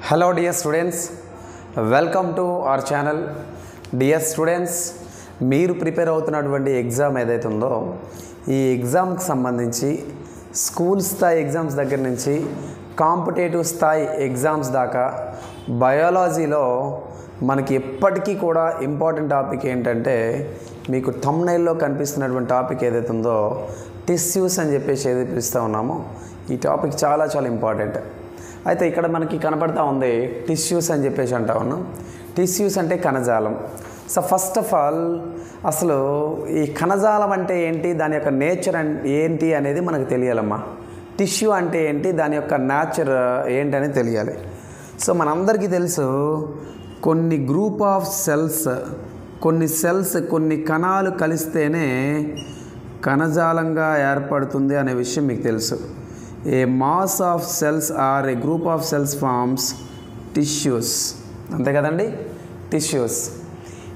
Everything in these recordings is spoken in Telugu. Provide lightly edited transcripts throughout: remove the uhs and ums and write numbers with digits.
Hello dear students, welcome to our channel. Dear students, మీరు ప్రిపేర్ అవుతున్నటువంటి ఎగ్జామ్ ఏదైతే ఉందో ఈ ఎగ్జామ్కి సంబంధించి స్కూల్ స్థాయి ఎగ్జామ్స్ దగ్గర నుంచి కాంపిటేటివ్ స్థాయి ఎగ్జామ్స్ దాకా బయాలజీలో మనకి ఎప్పటికీ కూడా ఇంపార్టెంట్ టాపిక్ ఏంటంటే మీకు థంబ్నెయిల్లో కనిపిస్తున్నటువంటి టాపిక్ ఏదైతే ఉందో టిష్యూస్ అని చెప్పేసి ఏదైతే పిలుస్తూ ఉన్నామో ఈ టాపిక్ చాలా చాలా ఇంపార్టెంట్. అయితే ఇక్కడ మనకి కనపడతా ఉంది టిష్యూస్ అని చెప్పేసి అంటా ఉన్నాం. టిష్యూస్ అంటే కణజాలం. సో ఫస్ట్ ఆఫ్ ఆల్ అసలు ఈ కణజాలం అంటే ఏంటి, దాని యొక్క నేచర్ ఏంటి అనేది మనకు తెలియాలమ్మా. టిష్యూ అంటే ఏంటి, దాని యొక్క నేచర్ ఏంటని తెలియాలి. సో మనందరికీ తెలుసు కొన్ని గ్రూప్ ఆఫ్ సెల్స్, కొన్ని కణాలు కలిస్తేనే కణజాలంగా ఏర్పడుతుంది అనే విషయం మీకు తెలుసు. A mass of cells are a group of cells forms tissues, అంతే కదండి, టిష్యూస్.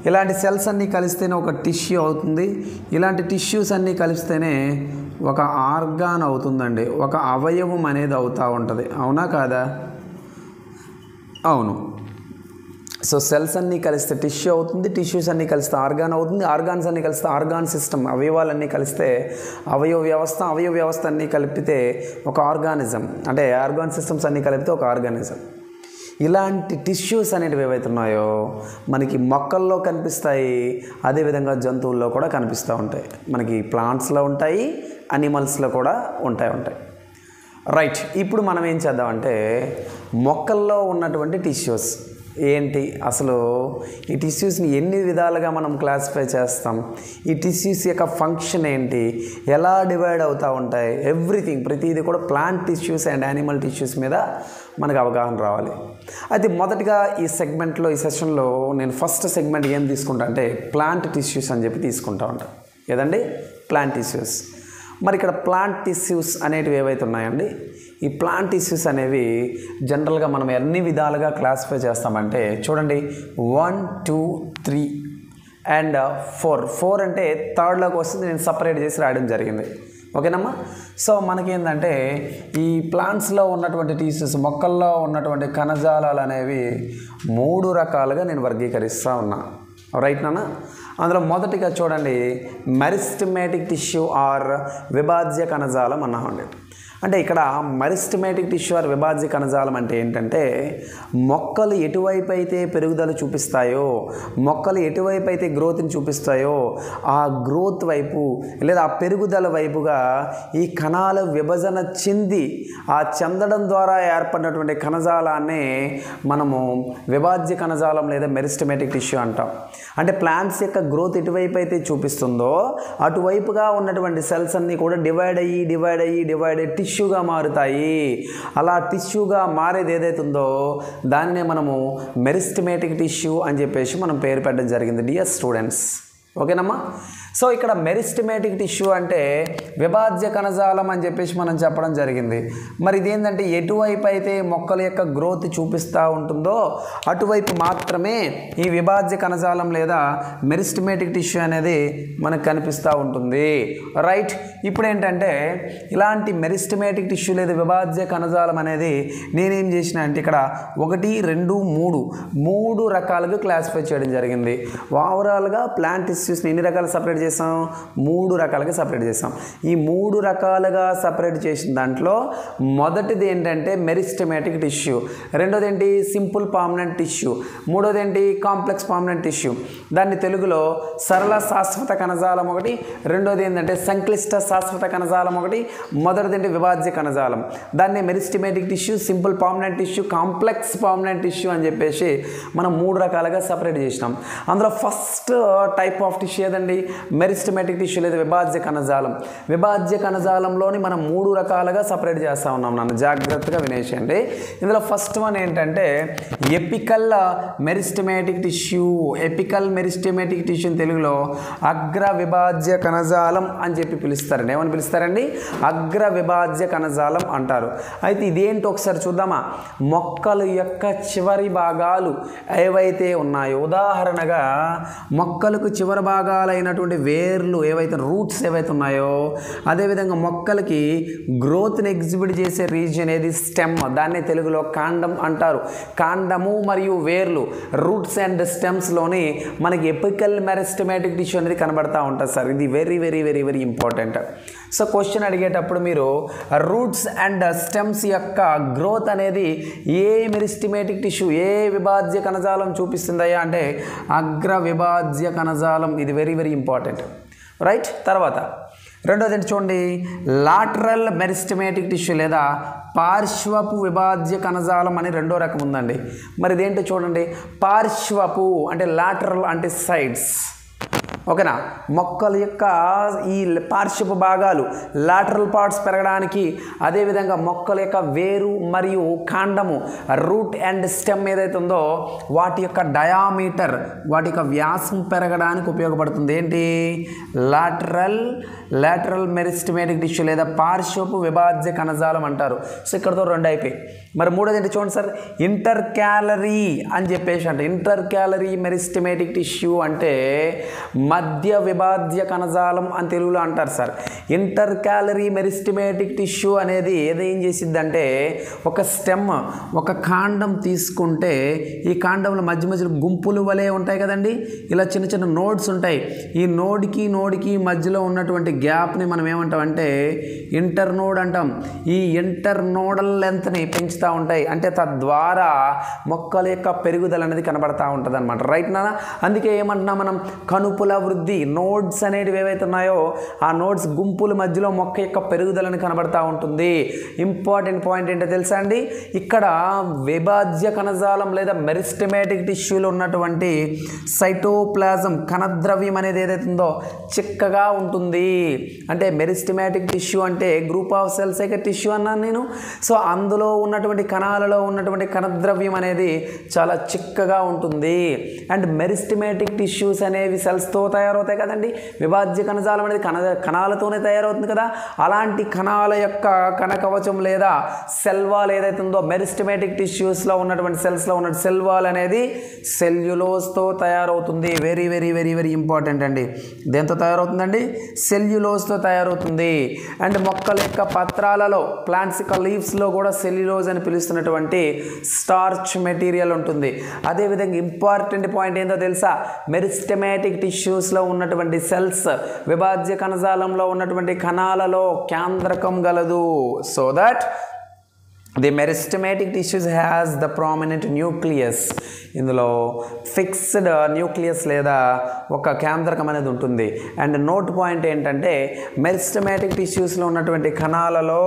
ఇలాంటి సెల్స్ అన్నీ కలిస్తేనే ఒక టిష్యూ అవుతుంది. ఇలాంటి టిష్యూస్ అన్నీ కలిస్తేనే ఒక ఆర్గాన్ అవుతుందండి, ఒక అవయవం అనేది అవుతూ ఉంటుంది. అవునా కాదా? అవును. సో సెల్స్ అన్నీ కలిస్తే టిష్యూ అవుతుంది, టిష్యూస్ అన్నీ కలిస్తే ఆర్గాన్ అవుతుంది, ఆర్గాన్స్ అన్నీ కలిస్తే ఆర్గాన్ సిస్టమ్, అవయవాలన్నీ కలిస్తే అవయవ వ్యవస్థ అన్నీ కలిపితే ఒక ఆర్గానిజం, అంటే ఆర్గాన్ సిస్టమ్స్ అన్నీ కలిపితే ఒక ఆర్గానిజం. ఇలాంటి టిష్యూస్ అనేటివి ఏవైతే ఉన్నాయో మనకి మొక్కల్లో కనిపిస్తాయి, అదేవిధంగా జంతువుల్లో కూడా కనిపిస్తూ ఉంటాయి. మనకి ప్లాంట్స్లో ఉంటాయి, అనిమల్స్లో కూడా ఉంటాయి. రైట్, ఇప్పుడు మనం ఏం చేద్దామంటే మొక్కల్లో ఉన్నటువంటి టిష్యూస్ ఏంటి, అసలు ఈ టిష్యూస్ని ఎన్ని విధాలుగా మనం క్లాసిఫై చేస్తాం, ఈ టిష్యూస్ యొక్క ఫంక్షన్ ఏంటి, ఎలా డివైడ్ అవుతూ ఉంటాయి, ఎవ్రీథింగ్, ప్రతిదీ కూడా plant tissues and animal tissues మీద మనకు అవగాహన రావాలి. అయితే మొదటిగా ఈ సెగ్మెంట్లో, ఈ సెషన్లో నేను ఫస్ట్ సెగ్మెంట్ ఏం తీసుకుంటా అంటే ప్లాంట్ టిష్యూస్ అని చెప్పి తీసుకుంటా ఉంటాను. ఏదండి? Plant tissues. మరి ఇక్కడ ప్లాంట్ టిష్యూస్ అనేటివి ఏవైతే ఉన్నాయండి, ఈ ప్లాంట్ టిష్యూస్ అనేవి జనరల్గా మనం ఎన్ని విధాలుగా క్లాసిఫై చేస్తామంటే చూడండి, 1, 2, 3 అండ్ 4 అంటే థర్డ్లోకి వస్తుంది. నేను సపరేట్ చేసి రాయడం జరిగింది. ఓకేనమ్మా? సో మనకేంటంటే ఈ ప్లాంట్స్లో ఉన్నటువంటి టిష్యూస్, మొక్కల్లో ఉన్నటువంటి కణజాలాలు అనేవి 3 రకాలుగా నేను వర్గీకరిస్తూ ఉన్నా. రైట్ నాన్న? అందులో మొదటిగా చూడండి, మెరిస్టెమేటిక్ టిష్యూ ఆర్ విభాజ్య కణజాలం అన్నామండి. అంటే ఇక్కడ మెరిస్టెమేటిక్ టిష్యూ ఆర్ విభాజ్య కణజాలం అంటే ఏంటంటే మొక్కలు ఎటువైపు అయితే పెరుగుదల చూపిస్తాయో, మొక్కలు ఎటువైపు అయితే గ్రోత్ని చూపిస్తాయో ఆ గ్రోత్ వైపు లేదా ఆ పెరుగుదల వైపుగా ఈ కణాలు విభజన చెంది ఆ చెందడం ద్వారా ఏర్పడినటువంటి కణజాలాన్ని మనము విభాజ్య కణజాలం లేదా మెరిస్టెమేటిక్ టిష్యూ అంటాం. అంటే ప్లాంట్స్ యొక్క గ్రోత్ ఎటువైపు అయితే చూపిస్తుందో అటువైపుగా ఉన్నటువంటి సెల్స్ అన్నీ కూడా డివైడ్ అయ్యి టిష్యూగా మారుతాయి. అలా టిష్యూగా మారేది ఏదైతే ఉందో దాన్నే మనము మెరిస్టెమేటిక్ టిష్యూ అని చెప్పేసి మనం పేరు పెట్టడం జరిగింది డియర్ స్టూడెంట్స్. ఓకేనమ్మా? సో ఇక్కడ మెరిస్టెమేటిక్ టిష్యూ అంటే విభాజ్య కణజాలం అని చెప్పేసి మనం చెప్పడం జరిగింది. మరి ఇదేంటంటే ఎటువైపు అయితే మొక్కల యొక్క గ్రోత్ చూపిస్తూ ఉంటుందో అటువైపు మాత్రమే ఈ విభాజ్య కణజాలం లేదా మెరిస్టెమేటిక్ టిష్యూ అనేది మనకు కనిపిస్తూ ఉంటుంది. రైట్, ఇప్పుడు ఏంటంటే ఇలాంటి మెరిస్టెమేటిక్ టిష్యూ లేదా విభాజ్య కణజాలం అనేది నేనేం చేసిన అంటే ఇక్కడ 1, 2, 3 రకాలుగా క్లాసిఫై చేయడం జరిగింది. ఓవరాల్గా ప్లాంట్ టిష్యూస్ని ఎన్ని రకాలు సపరేట్ చేసాం? 3 రకాలుగా సపరేట్ చేసాం. ఈ 3 రకాలుగా సపరేట్ చేసిన దాంట్లో మొదటిది ఏంటంటే మెరిస్టెమేటిక్ టిష్యూ, రెండోది ఏంటి సింపుల్ పర్మనెంట్ టిష్యూ, మూడోది ఏంటి కాంప్లెక్స్ పర్మనెంట్ టిష్యూ. దాన్ని తెలుగులో సరళ శాశ్వత కణజాలం ఒకటి, రెండోది ఏంటంటే సంక్లిష్ట శాశ్వత కణజాలం ఒకటి, మొదటిది ఏంటి విభాజ్య కణజాలం. దాన్ని meristematic tissue, simple permanent tissue, complex permanent tissue అని చెప్పేసి మనం 3 రకాలుగా సపరేట్ చేసినాం. అందులో ఫస్ట్ టైప్ ఆఫ్ టిష్యూ ఏదండి? మెరిస్టెమేటిక్ టిష్యూ లేదా విభాజ్య కణజాలం. విభాజ్య కణజాలంలోని మనం 3 రకాలుగా సపరేట్ చేస్తూ ఉన్నాం. నన్ను జాగ్రత్తగా వినేసేయండి. ఇందులో ఫస్ట్ వన్ ఏంటంటే ఎపికల్ మెరిస్టెమేటిక్ టిష్యూ. ఎపికల్ మెరిస్టెమేటిక్ టిష్యూ తెలుగులో అగ్ర విభాజ్య కణజాలం అని చెప్పి పిలుస్తారండి. ఏమని పిలుస్తారండి? అగ్ర విభాజ్య కణజాలం అంటారు. అయితే ఇదేంటో ఒకసారి చూద్దామా? మొక్కల యొక్క చివరి భాగాలు ఏవైతే ఉన్నాయో, ఉదాహరణగా మొక్కలకు చివరి భాగాలైనటువంటి వేర్లు ఏవైతే రూట్స్ ఏవైతే ఉన్నాయో, అదేవిధంగా మొక్కలకి గ్రోత్ని ఎగ్జిబిట్ చేసే రీజియన్ ఏది స్టెమ్, దాన్ని తెలుగులో కాండం అంటారు. కాండము మరియు వేర్లు రూట్స్ అండ్ స్టెమ్స్లోని మనకి ఎపికల్ మెరిస్టమాటిక్ టిష్యూ అనేది కనబడతా ఉంటుంది సార్. ఇది very very very very important. So question అడిగేటప్పుడు మీరు రూట్స్ అండ్ స్టెమ్స్ యొక్క గ్రోత్ అనేది ఏ మెరిస్టమాటిక్ టిష్యూ, ఏ విభాజ్య కణజాలం చూపిస్తుందయ్యా అంటే అగ్ర విభాజ్య కణజాలం. ఇది వెరీ వెరీ ఇంపార్టెంట్, రైట్. తర్వాత రెండోది ఏంటి చూడండి, లాటరల్ మెరిస్టమాటిక్ టిష్యూ లేదా పార్శ్వపు విభాజ్య కణజాలం అని రెండో రకం ఉందండి. మరి ఇదేంటో చూడండి, పార్శ్వపు అంటే లాటరల్ అంటే సైడ్స్, ఓకేనా. మొక్కల యొక్క ఈ పార్శ్వపు భాగాలు లాటరల్ పార్ట్స్ పెరగడానికి, అదేవిధంగా మొక్కల యొక్క వేరు మరియు కాండము రూట్ అండ్ స్టెమ్ ఏదైతే ఉందో వాటి యొక్క డయామీటర్, వాటి యొక్క వ్యాసం పెరగడానికి ఉపయోగపడుతుంది. ఏంటి, లాటరల్ మెరిస్టమాటిక్ టిష్యూ లేదా పార్శ్వపు విభాజ్య కణజాలం అంటారు. సో ఇక్కడతో రెండు అయిపోయి. మరి మూడోది ఏంటి చూడండి సార్, ఇంటర్ క్యాలరీ అని చెప్పేసి అంటే ఇంటర్ క్యాలరీ మెరిస్టమాటిక్ టిష్యూ అంటే మధ్య విభాజ్య కణజాలం అని తెలుగులో అంటారు sir. Inter calorie meristematic tissue అనేది ఏదేం చేసిద్దంటే ఒక స్టెమ్, ఒక కాండం తీసుకుంటే ఈ కాండంలో మధ్య మధ్యలో గుంపులు వలె ఉంటాయి కదండి, ఇలా చిన్న చిన్న నోడ్స్ ఉంటాయి. ఈ నోడ్కి మధ్యలో ఉన్నటువంటి గ్యాప్ని మనం ఏమంటామంటే ఇంటర్ నోడ్ అంటాం. ఈ ఇంటర్ నోడల్ లెంత్ని పెంచుతూ ఉంటాయి, అంటే తద్వారా మొక్కల యొక్క పెరుగుదల అనేది కనబడతా ఉంటుంది అనమాట, రైట్ నాన్న. అందుకే ఏమంటున్నాం మనం, కనుపుల వృద్ధి. నోడ్స్ అనేటివి ఏవైతే ఉన్నాయో ఆ నోడ్స్ గుంపుల మధ్యలో మొక్క యొక్క పెరుగుదలని కనబడతా ఉంటుంది. ఇంపార్టెంట్ పాయింట్ ఏంటో తెలుసా అండి, ఇక్కడ విభాజ్య కణజాలం లేదా మెరిస్టమాటిక్ టిష్యూలో ఉన్నటువంటి సైటోప్లాజం కణద్రవ్యం అనేది ఏదైతే ఉందో చిక్కగా ఉంటుంది. అంటే మెరిస్టమాటిక్ టిష్యూ అంటే గ్రూప్ ఆఫ్ సెల్స్ యొక్క టిష్యూ అన్నాను నేను. సో అందులో ఉన్నటువంటి కణాలలో ఉన్నటువంటి కణద్రవ్యం అనేది చాలా చిక్కగా ఉంటుంది. అండ్ మెరిస్టమాటిక్ టిష్యూస్ అనేవి సెల్స్తో తయారవుతాయి కదండి. విభాజ్య కణజాలం అనేది కణాలతోనే తయారవుతుంది కదా. అలాంటి కణాల యొక్క కణకవచం లేదా సెల్ వాల్ ఏదైతే ఉందో మెరిస్టమాటిక్ టిష్యూస్లో ఉన్నటువంటి సెల్స్లో ఉన్న సెల్ వాల్ అనేది సెల్యులోజ్తో తయారవుతుంది. Very very very very important అండి. దేంతో తయారవుతుందండి, సెల్యులోజ్తో తయారవుతుంది. అండ్ మొక్కల యొక్క పత్రాలలో, ప్లాంట్స్ యొక్క లీవ్స్లో కూడా సెల్యులోజ్ అని పిలుస్తున్నటువంటి స్టార్చ్ మెటీరియల్ ఉంటుంది. అదేవిధంగా ఇంపార్టెంట్ పాయింట్ ఏంటో తెలుసా, మెరిస్టమాటిక్ టిష్యూస్లో ఉన్నటువంటి సెల్స్ విభాజ్య కణజాలంలో ఉన్నటువంటి కణాలలో కేంద్రకం గలదు. So that the meristematic tissues has the prominent nucleus. ఇందులో ఫిక్స్డ్ న్యూక్లియస్ లేదా ఒక కేంద్రకం అనేది ఉంటుంది. అండ్ నోట్ పాయింట్ ఏంటంటే మెరిస్టమాటిక్ టిష్యూస్లో ఉన్నటువంటి కణాలలో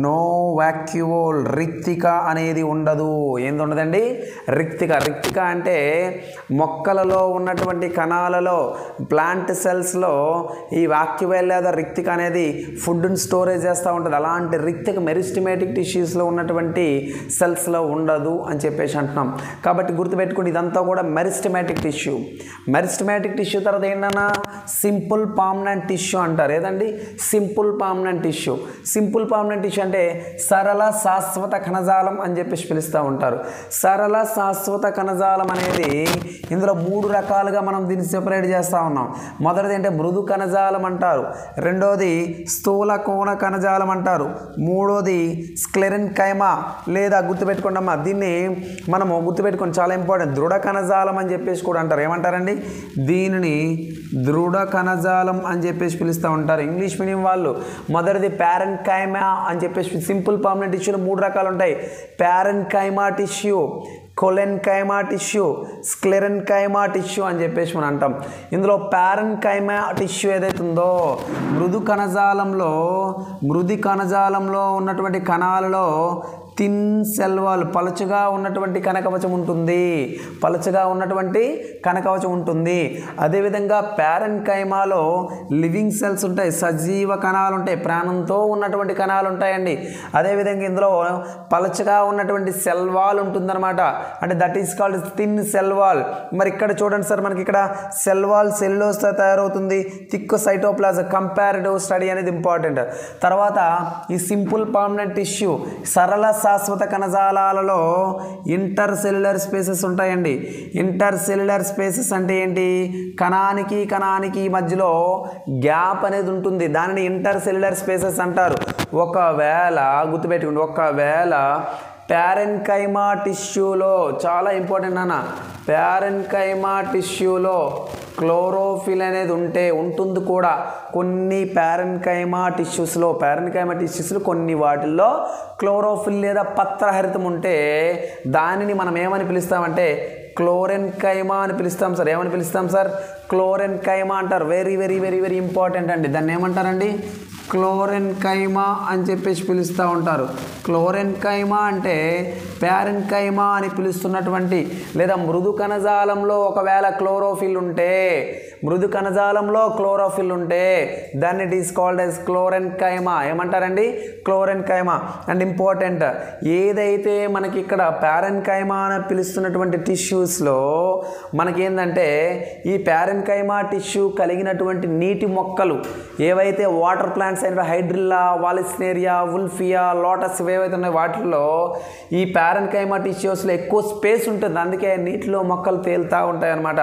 నో వాక్యూల్, రిక్తిక అనేది ఉండదు. ఏంది ఉండదండి, రిక్తిక అంటే మొక్కలలో ఉన్నటువంటి కణాలలో ప్లాంట్ సెల్స్లో ఈ వాక్యూల్ లేదా రిక్తిక అనేది ఫుడ్ని స్టోరేజ్ చేస్తూ ఉంటుంది. అలాంటి రిక్తిక మెరిస్టమాటిక్ టిష్యూస్లో ఉన్నటువంటి సెల్స్లో ఉండదు అని చెప్పేసి అంటున్నాం. కాబట్టి గుర్తుపెట్టుకోండి, ఇదంతా కూడా మెరిస్టమాటిక్ టిష్యూ. మెరిస్టమాటిక్ టిష్యూ తర్వాత ఏంటన్నా సింపుల్ పార్మనెంట్ టిష్యూ అంటారు. ఏదండి, సింపుల్ పార్మనెంట్ టిష్యూ. సింపుల్ పార్మనెంట్ టిష్యూ అంటే సరళ శాశ్వత కణజాలం అని చెప్పేసి పిలుస్తూ ఉంటారు. సరళ శాశ్వత కణజాలం అనేది ఇందులో మూడు రకాలుగా మనం దీన్ని సెపరేట్ చేస్తూ ఉన్నాం. మొదటిది అంటే మృదు కణజాలం అంటారు, రెండోది స్థూల కోణ కణజాలం అంటారు, మూడోది స్క్లెరెన్ కైమా లేదా గుర్తుపెట్టుకోండి అమ్మా, దీన్ని మనము గుర్తుపెట్టుకోండి, చాలా ఇంపార్టెంట్, దృఢ కణజాలం అని చెప్పేసి కూడా అంటారు. ఏమంటారండి, దీనిని దృఢ కణజాలం అని చెప్పేసి పిలుస్తూ ఉంటారు ఇంగ్లీష్ మీడియం వాళ్ళు. మొదటిది ప్యారెన్ కైమా అని చెప్పేసి, సింపుల్ పర్మనెంట్ టిష్యూలో మూడు రకాలు ఉంటాయి. ప్యారెన్ కైమా టిష్యూ, కొలెన్ కైమా టిష్యూ, స్క్లెరెన్ కైమా టిష్యూ అని చెప్పేసి మనం అంటాం. ఇందులో ప్యారెన్ కైమా టిష్యూ ఏదైతే ఉందో మృదు కణజాలంలో ఉన్నటువంటి కణాలలో థిన్ సెల్ వాల్, పలుచగా ఉన్నటువంటి కణకవచం ఉంటుంది. అదేవిధంగా ప్యారెన్ కైమాలో లివింగ్ సెల్స్ ఉంటాయి, సజీవ కణాలు ఉంటాయి, ప్రాణంతో ఉన్నటువంటి కణాలు ఉంటాయండి. అదేవిధంగా ఇందులో పలుచగా ఉన్నటువంటి సెల్ వాల్ ఉంటుందన్నమాట, అంటే that is called thin cell wall. మరి ఇక్కడ చూడండి సార్, మనకి ఇక్కడ సెల్ వాల్ సెల్యులోజ్తో తయారవుతుంది. థిక్ సైటోప్లాజం, కంపారిటివ్ స్టడీ అనేది ఇంపార్టెంట్. తర్వాత ఈ సింపుల్ పర్మనెంట్ టిష్యూ సరళ శాశ్వత కణజాలాలలో ఇంటర్ సెల్యులర్ స్పేసెస్ ఉంటాయండి. ఇంటర్ సెల్యులర్ స్పేసెస్ అంటే ఏంటి? కణానికి మధ్యలో గ్యాప్ అనేది ఉంటుంది, దానిని ఇంటర్ సెల్యులర్ స్పేసెస్ అంటారు. ఒకవేళ గుర్తుపెట్టుకోండి, ఒకవేళ ప్యారెన్కైమా టిష్యూలో, చాలా ఇంపార్టెంట్ అన్న, ప్యారెన్కైమా టిష్యూలో క్లోరోఫిల్ అనేది ఉంటుంది కూడా. కొన్ని ప్యారెన్కైమా టిష్యూస్లో కొన్ని వాటిల్లో క్లోరోఫిల్ లేదా పత్రహరితం ఉంటే దానిని మనం ఏమని పిలుస్తామంటే క్లోరెన్కైమా అని పిలుస్తాం సార్. ఏమని పిలుస్తాం సార్? క్లోరెన్కైమా అంటారు. Very very very very important అండి. దాన్ని ఏమంటారండి? క్లోరెన్కైమా అని చెప్పేసి పిలుస్తూ ఉంటారు. క్లోరెన్కైమా అంటే ప్యారెన్కైమా అని పిలుస్తున్నటువంటి లేదా మృదు కణజాలంలో ఒకవేళ క్లోరోఫిల్ ఉంటే, దాన్ని ఇట్ ఈస్ కాల్డ్ యాజ్ క్లోరెన్కైమా. ఏమంటారండి? క్లోరెన్కైమా. అండ్ ఇంపార్టెంట్, ఏదైతే మనకి ఇక్కడ ప్యారెన్కైమా అని పిలుస్తున్నటువంటి టిష్యూస్లో మనకేందంటే ఈ ప్యారెన్కైమా టిష్యూ కలిగినటువంటి నీటి మొక్కలు ఏవైతే వాటర్ ప్లాంట్స్ అయిన హైడ్రిల్లా, వాలిస్నేరియా, ఉల్ఫియా, లోటస్ ఏవైతే ఉన్నాయో వాటిల్లో ఈ ప్యారెన్కైమా టిష్యూస్లో ఎక్కువ స్పేస్ ఉంటుంది, అందుకే నీటిలో మొక్కలు తేలుతూ ఉంటాయి అన్నమాట.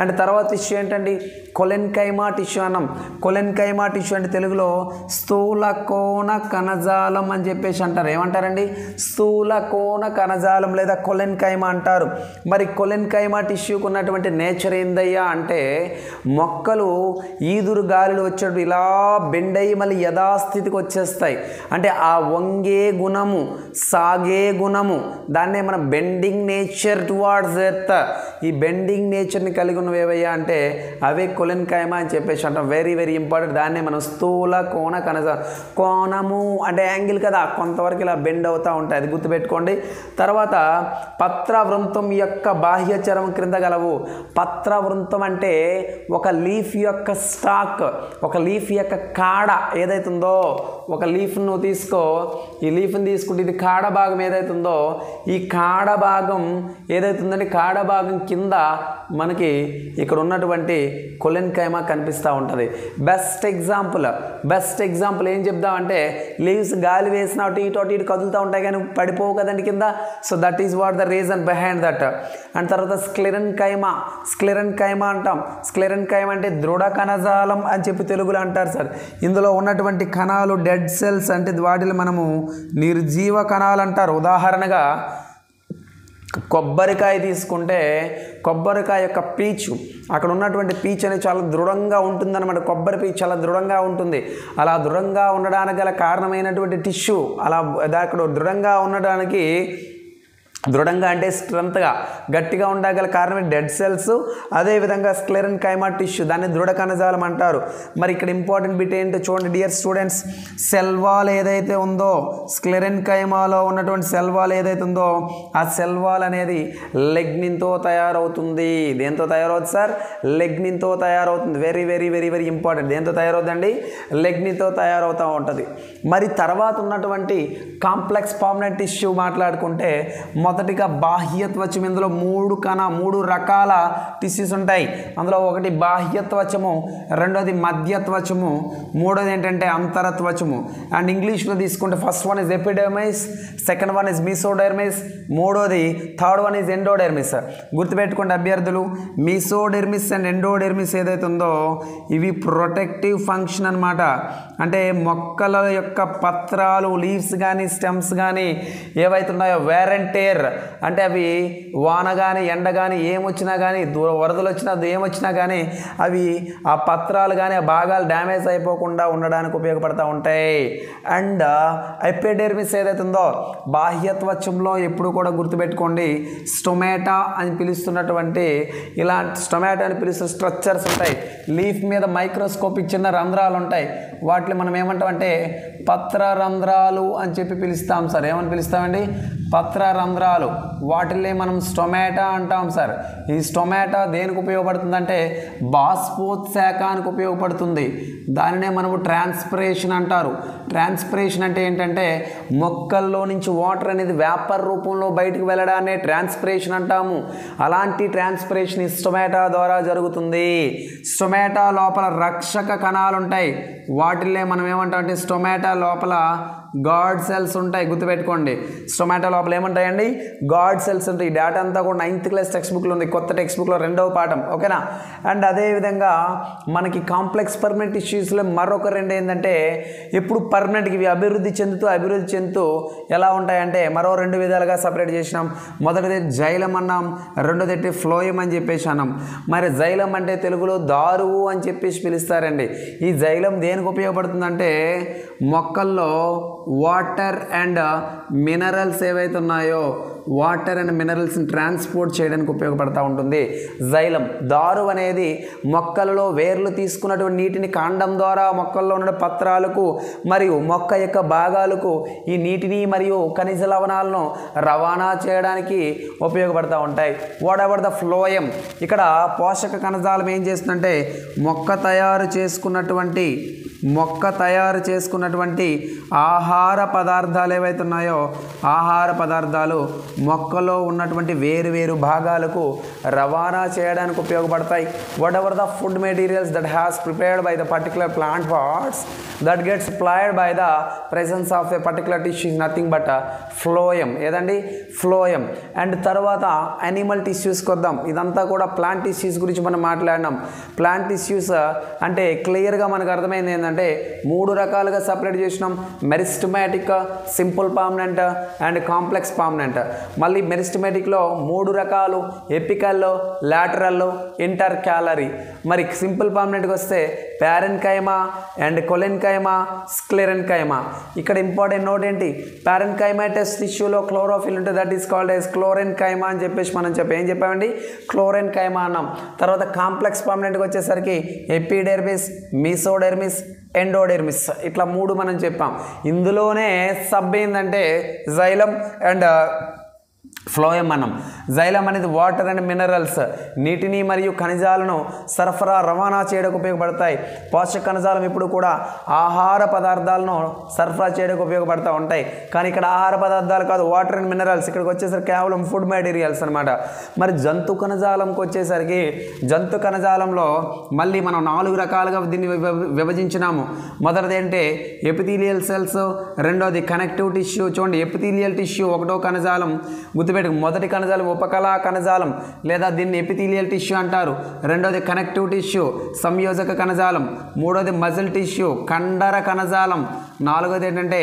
అండ్ తర్వాత టిష్యూ ఏంటండి? కొలెన్కైమా టిష్యూ అన్నాం. కొలెన్కైమా టిష్యూ అంటే తెలుగులో స్థూల కోణ కణజాలం అని చెప్పేసి అంటారు. ఏమంటారండి? స్థూల కోణ కణజాలం లేదా కొలెన్కైమా అంటారు. మరి కొలెన్కైమా టిష్యూకు ఉన్నటువంటి నేచర్ ఏందయ్యా అంటే మొక్కలు ఈదురు గాలిలో వచ్చేటప్పుడు ఇలా బెండ్ అయ్యి మళ్ళీ యథాస్థితికి వచ్చేస్తాయి. అంటే ఆ వంగే గుణము, సాగే గుణము, దాన్నే మనం బెండింగ్ నేచర్ టువార్డ్స్ ఎర్త్, ఈ బెండింగ్ నేచర్ని కలిగి ఉన్నవి ఏవయ్యా అంటే అవే కొలెన్కైమా అని చెప్పేసి అంటాం. Very very important. దాన్నే మనం స్థూల కోణ కణజాలం, కోణము అంటే యాంగిల్ కదా, కొంతవరకు ఇలా బెండ్ అవుతూ ఉంటాయి, అది గుర్తుపెట్టుకోండి. తర్వాత పత్రవృంతం యొక్క బాహ్య చర్మం క్రింద గలవు. పత్రవృంతం అంటే ఒక లీఫ్ యొక్క స్టాక్, ఒక లీఫ్ యొక్క కాడ ఏదైతే ఉందో, ఒక లీఫ్ను నువ్వు తీసుకో, ఈ లీఫ్ని తీసుకుంటే ఇది కాడ భాగం ఏదైతే ఉందో, ఈ కాడ భాగం ఏదైతే ఉందంటే కాడ భాగం కింద మనకి ఇక్కడ ఉన్నటువంటి కొలెన్కైమా కనిపిస్తూ ఉంటుంది. బెస్ట్ ఎగ్జాంపుల్ ఏం చెప్దామంటే లీవ్స్ గాలి వేసిన అటు ఇటు కదులుతూ ఉంటాయి కానీ పడిపోవు కదండి కింద. So that is what the reason behind that. And తర్వాత స్క్లెరెన్కైమా అంటాం. స్క్లెరెన్కైమా అంటే దృఢ కణజాలం అని చెప్పి తెలుగులో అంటారు సార్. ఇందులో ఉన్నటువంటి కణాలు డెడ్ సెల్స్ అంటే వాటిని మనము నిర్జీవ కణాలు అంటారు. ఉదాహరణగా కొబ్బరికాయ తీసుకుంటే కొబ్బరికాయ యొక్క పీచు, అక్కడ ఉన్నటువంటి పీచు అనేది చాలా దృఢంగా ఉంటుందన్నమాట. కొబ్బరి పీచు చాలా దృఢంగా ఉంటుంది. అలా దృఢంగా ఉండడానికి గల కారణమైనటువంటి టిష్యూ, అలా అక్కడ దృఢంగా ఉండడానికి, దృఢంగా అంటే స్ట్రెంత్గా గట్టిగా ఉండగల కారణమే డెడ్ సెల్స్. అదేవిధంగా స్క్లెరెన్కైమా టిష్యూ, దాన్ని దృఢ కణజాలం అంటారు. మరి ఇక్కడ ఇంపార్టెంట్ బిట్ ఏంటో చూడండి డియర్ స్టూడెంట్స్. సెల్ వాల్ ఏదైతే ఉందో, స్క్లెరెన్కైమాలో ఉన్నటువంటి సెల్ వాల్ ఏదైతే ఉందో, ఆ సెల్ వాల్ అనేది లెగ్నిన్తో తయారవుతుంది. దేంతో తయారవుతుంది సార్? లెగ్నిన్తో తయారవుతుంది. Very very very very important. దేంతో తయారవుతుందండి? లెగ్నిన్తో తయారవుతూ ఉంటుంది. మరి తర్వాత ఉన్నటువంటి కాంప్లెక్స్ పర్మనెంట్ టిష్యూ మాట్లాడుకుంటే మొదటిగా బాహ్యత్వచం. ఇందులో మూడు రకాల టిష్యూస్ ఉంటాయి. అందులో ఒకటి బాహ్యత్వచము, రెండోది మధ్యత్వచము, మూడోది ఏంటంటే అంతరత్వచము. అండ్ ఇంగ్లీష్లో తీసుకుంటే first one is epidermis, second one is mesodermis, third one is endodermis. గుర్తుపెట్టుకోండి అభ్యర్థులు, మీసోడెర్మిస్ అండ్ ఎండోడెర్మిస్ ఏదైతే ఉందో ఇవి ప్రొటెక్టివ్ ఫంక్షన్ అన్నమాట. అంటే మొక్కల యొక్క పత్రాలు, లీవ్స్ కానీ స్టెమ్స్ కానీ ఏవైతే ఉన్నాయో వేర్ అండ్ టేర్, అంటే అవి వాన కానీ ఎండ కానీ ఏమొచ్చినా కానీ, వరదలు వచ్చినా ఏమొచ్చినా కానీ అవి ఆ పత్రాలు కానీ ఆ భాగాలు డ్యామేజ్ అయిపోకుండా ఉండడానికి ఉపయోగపడుతూ ఉంటాయి. అండ్ ఎపిడెర్మిస్ ఏదైతే ఉందో బాహ్యత్వచంలో ఎప్పుడు కూడా గుర్తుపెట్టుకోండి స్టొమాటా అని పిలుస్తున్నటువంటి స్టొమాటా అని పిలుస్తున్న స్ట్రక్చర్స్ ఉంటాయి. లీఫ్ మీద మైక్రోస్కోపిక్ చిన్న రంధ్రాలు ఉంటాయి. వాటిని మనం ఏమంటామంటే పత్ర రంధ్రాలు అని చెప్పి పిలుస్తాం సార్. ఏమని పిలుస్తామండి? పత్ర రంధ్రాలు. వాటిని మనం స్టొమాటా అంటాం సార్. ఈ స్టొమాటా దేనికి ఉపయోగపడుతుందంటే బాష్పోత్సేకానికి ఉపయోగపడుతుంది. దానినే మనము ట్రాన్స్పిరేషన్ అంటారు. ట్రాన్స్పిరేషన్ అంటే ఏంటంటే మొక్కల్లో నుంచి వాటర్ అనేది వేపర్ రూపంలో బయటకు వెళ్ళడాన్ని ట్రాన్స్పిరేషన్ అంటాము. అలాంటి ట్రాన్స్పిరేషన్ ఈ స్టొమాటా ద్వారా జరుగుతుంది. స్టొమాటా లోపల రక్షక కణాలు ఉంటాయి. వాటిల్లో మనం ఏమంటాం అంటే స్టొమాటా లోపల గాడ్ సెల్స్ ఉంటాయి, గుర్తుపెట్టుకోండి. స్టొమాటో లోపల ఏముంటాయండి? గాడ్ సెల్స్ ఉంటాయి. ఈ డేటా అంతా కూడా 9th క్లాస్ టెక్స్ట్ బుక్లో ఉంది, కొత్త టెక్స్ట్ బుక్లో 2వ పాఠం, ఓకేనా. అండ్ అదేవిధంగా మనకి కాంప్లెక్స్ పర్మనెంట్ టిష్యూస్లో మరొక 2 ఏంటంటే ఇప్పుడు పర్మనెంట్కి ఇవి అభివృద్ధి చెందుతూ ఎలా ఉంటాయంటే మరో 2 విధాలుగా సపరేట్ చేసినాం. మొదటిది జైలం అన్నాం, రెండోది ఫ్లోయం అని చెప్పేసి అన్నాం. మరి జైలం అంటే తెలుగులో దారువు అని చెప్పేసి పిలుస్తారండి. ఈ జైలం దేనికి ఉపయోగపడుతుందంటే మొక్కల్లో వాటర్ అండ్ మినరల్స్ ఏవైతే ఉన్నాయో వాటర్ అండ్ మినరల్స్ని ట్రాన్స్పోర్ట్ చేయడానికి ఉపయోగపడుతూ ఉంటుంది జైలం. దారు అనేది మొక్కలలో వేర్లు తీసుకున్నటువంటి నీటిని కాండం ద్వారా మొక్కల్లో ఉన్న పత్రాలకు మరియు మొక్క యొక్క భాగాలకు ఈ నీటిని మరియు ఖనిజ లవణాలను రవాణా చేయడానికి ఉపయోగపడుతూ ఉంటాయి. వాట్ ఎవర్ ద ఫ్లోయం, ఇక్కడ పోషక కణజాలం ఏం చేస్తుందంటే మొక్క తయారు చేసుకున్నటువంటి ఆహార పదార్థాలు ఏవైతే ఉన్నాయో ఆహార పదార్థాలు మొక్కలో ఉన్నటువంటి వేరు భాగాలకు రవాణా చేయడానికి ఉపయోగపడతాయి. What ever the food materials that has prepared by the particular plant parts that gets supplied by the presence of a particular tissue nothing but phloem. ఏదండి? ఫ్లోయం. అండ్ తర్వాత యానిమల్ టిష్యూస్కి వద్దాం. ఇదంతా కూడా ప్లాంట్ టిష్యూస్ గురించి మనం మాట్లాడినాం. ప్లాంట్ టిష్యూస్ అంటే క్లియర్గా మనకు అర్థమైంది ఏంటంటే 3 రకాలుగా సపరేట్ చేసినాం. Meristematic, simple permanent and complex permanent. మళ్ళీ మెరిస్టమాటిక్లో 3 రకాలు, ఎపికల్, లాటరల్, ఇంటర్ క్యాలరీ. మరి సింపుల్ పర్మనెంట్కి వస్తే ప్యారెన్కైమా అండ్ కొలెన్కైమా, స్క్లెరెన్కైమా. ఇక్కడ ఇంపార్టెంట్ నోట్ ఏంటి? ప్యారెన్కైమాటస్ టిష్యూలో క్లోరోఫిల్ ఉంటుంది, దట్ ఈస్ కాల్డ్ ఎస్ క్లోరెన్కైమా అని చెప్పేసి మనం ఏం చెప్పామండి? క్లోరెన్కైమా అన్నాం. తర్వాత కాంప్లెక్స్ పర్మనెంట్కి వచ్చేసరికి ఎపిడెర్మిస్, మీసోడెర్మిస్, ఎండోడెర్మిస్, ఇట్లా 3 మనం చెప్పాం. ఇందులోనే సబ్ ఏంటంటే జైలం అండ్ ఫ్లోయం అన్నాం. జైలం అనేది వాటర్ అండ్ మినరల్స్, నీటిని మరియు ఖనిజాలను రవాణా చేయడానికి ఉపయోగపడతాయి. పోషక కణజాలం ఇప్పుడు కూడా ఆహార పదార్థాలను సరఫరా చేయడానికి ఉపయోగపడుతూ ఉంటాయి. కానీ ఇక్కడ ఆహార పదార్థాలు కాదు, వాటర్ అండ్ మినరల్స్. ఇక్కడికి వచ్చేసరికి కేవలం ఫుడ్ మెటీరియల్స్ అనమాట. మరి జంతు కణజాలంకి వచ్చేసరికి జంతు కణజాలంలో మళ్ళీ మనం 4 రకాలుగా దీన్ని విభజించినాము. మొదటిది ఏంటంటే ఎపిథీలియల్ సెల్స్, రెండోది కనెక్టివ్ టిష్యూ. చూడండి, ఎపిథీలియల్ టిష్యూ 1వ కణజాలం, మొదటి కణజాలం ఉపకళా కణజాలం లేదా దీన్ని ఎపిథీలియల్ టిష్యూ అంటారు. రెండోది కనెక్టివ్ టిష్యూ, సంయోజక కణజాలం. మూడోది మజిల్ టిష్యూ, కండర కణజాలం. నాలుగోది ఏంటంటే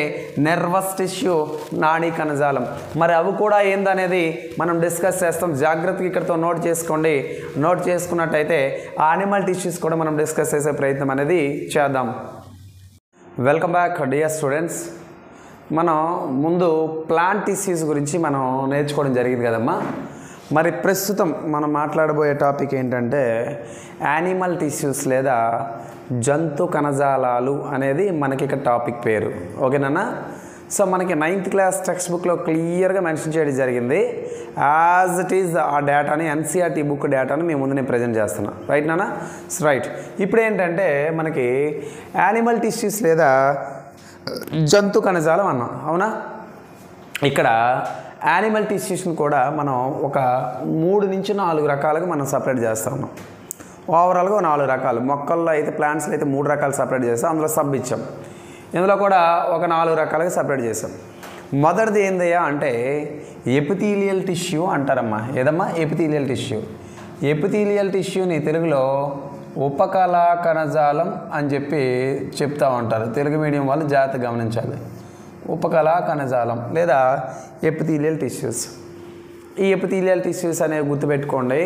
నెర్వస్ టిష్యూ, నాడీ కణజాలం. మరి అవి కూడా ఏందనేది మనం డిస్కస్ చేస్తాం. జాగ్రత్తగా ఇక్కడతో నోట్ చేసుకోండి. నోట్ చేసుకున్నట్టయితే ఆ యానిమల్ టిష్యూస్ కూడా మనం డిస్కస్ చేసే ప్రయత్నం అనేది చేద్దాం. Welcome back dear students. మనం ముందు ప్లాంట్ టిష్యూస్ గురించి మనం నేర్చుకోవడం జరిగింది కదమ్మా. మరి ప్రస్తుతం మనం మాట్లాడబోయే టాపిక్ ఏంటంటే యానిమల్ టిష్యూస్ లేదా జంతు కణజాలాలు అనేది మనకి ఇక్కడ టాపిక్ పేరు. ఓకేనా? సో మనకి 9th క్లాస్ టెక్స్ట్ బుక్లో క్లియర్గా మెన్షన్ చేయడం జరిగింది. యాజ్ ఇట్ ఈజ్ ఆ డేటాని ఎన్సీఆర్టీ బుక్ డేటాని మేము ముందు నేను ప్రజెంట్ చేస్తున్నాను. రైట్ నానా? రైట్. ఇప్పుడు ఏంటంటే మనకి యానిమల్ టిష్యూస్ లేదా జంతు కణజాలం అన్నాం, అవునా? ఇక్కడ యానిమల్ టిష్యూస్ని కూడా మనం ఒక 3 నుంచి 4 రకాలుగా మనం సపరేట్ చేస్తూ ఉన్నాం. ఓవరాల్గా 4 రకాలు. మొక్కల్లో అయితే ప్లాంట్స్లో అయితే 3 రకాలు సపరేట్ చేస్తాం, అందులో సబ్ ఇచ్చాం. ఇందులో కూడా ఒక 4 రకాలుగా సపరేట్ చేసాం. మొదటిది ఏందయ్యా అంటే ఎపిథీలియల్ టిష్యూ అంటారమ్మా. ఏదమ్మా? Epithelial tissue. ఎపిథీలియల్ టిష్యూని తెలుగులో ఉపకళా కణజాలం అని చెప్పి చెప్తూ ఉంటారు. తెలుగు మీడియం వాళ్ళు జాగ్రత్తగా గమనించాలి. ఉపకళా కణజాలం లేదా ఎపిథీలియల్ టిష్యూస్. ఈ ఎపిథీలియల్ టిష్యూస్ అనేవి గుర్తుపెట్టుకోండి.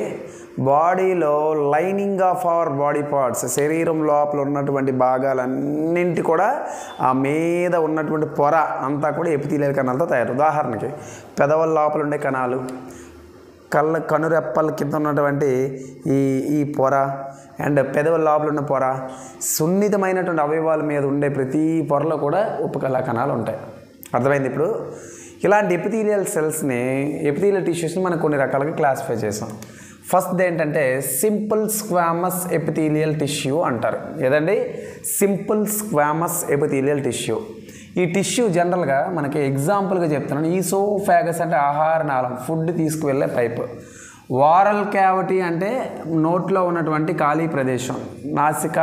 బాడీలో lining of our body parts, శరీరం లోపల ఉన్నటువంటి భాగాలన్నింటి కూడా ఆ మీద ఉన్నటువంటి పొర అంతా కూడా ఎపిథీలియల్ కణాలతో తయారు. ఉదాహరణకి పెదవుల లోపల ఉండే కణాలు, కనురెప్పల కింద ఉన్నటువంటి ఈ పొర అండ్ పెదవుల లోపల ఉన్న పొర, సున్నితమైనటువంటి అవయవాల మీద ఉండే ప్రతి పొరలో కూడా ఉపకళా కణాలు ఉంటాయి. అర్థమైంది? ఇప్పుడు ఇలాంటి ఎపిథీలియల్ సెల్స్ని, ఎపిథీలియల్ టిష్యూస్ని మనం కొన్ని రకాలుగా క్లాసిఫై చేసాం. ఫస్ట్ ఏంటంటే సింపుల్ స్క్వామస్ ఎపిథీలియల్ టిష్యూ అంటారు. ఏదండి? Simple squamous epithelial tissue. ఈ టిష్యూ జనరల్గా మనకి ఎగ్జాంపుల్గా చెప్తున్నాను. ఈసోఫాగస్ అంటే ఆహార నాళం, ఫుడ్ తీసుకువెళ్ళే పైపు. వారల్ క్యావిటీ అంటే నోట్లో ఉన్నటువంటి ఖాళీ ప్రదేశం, నాసిక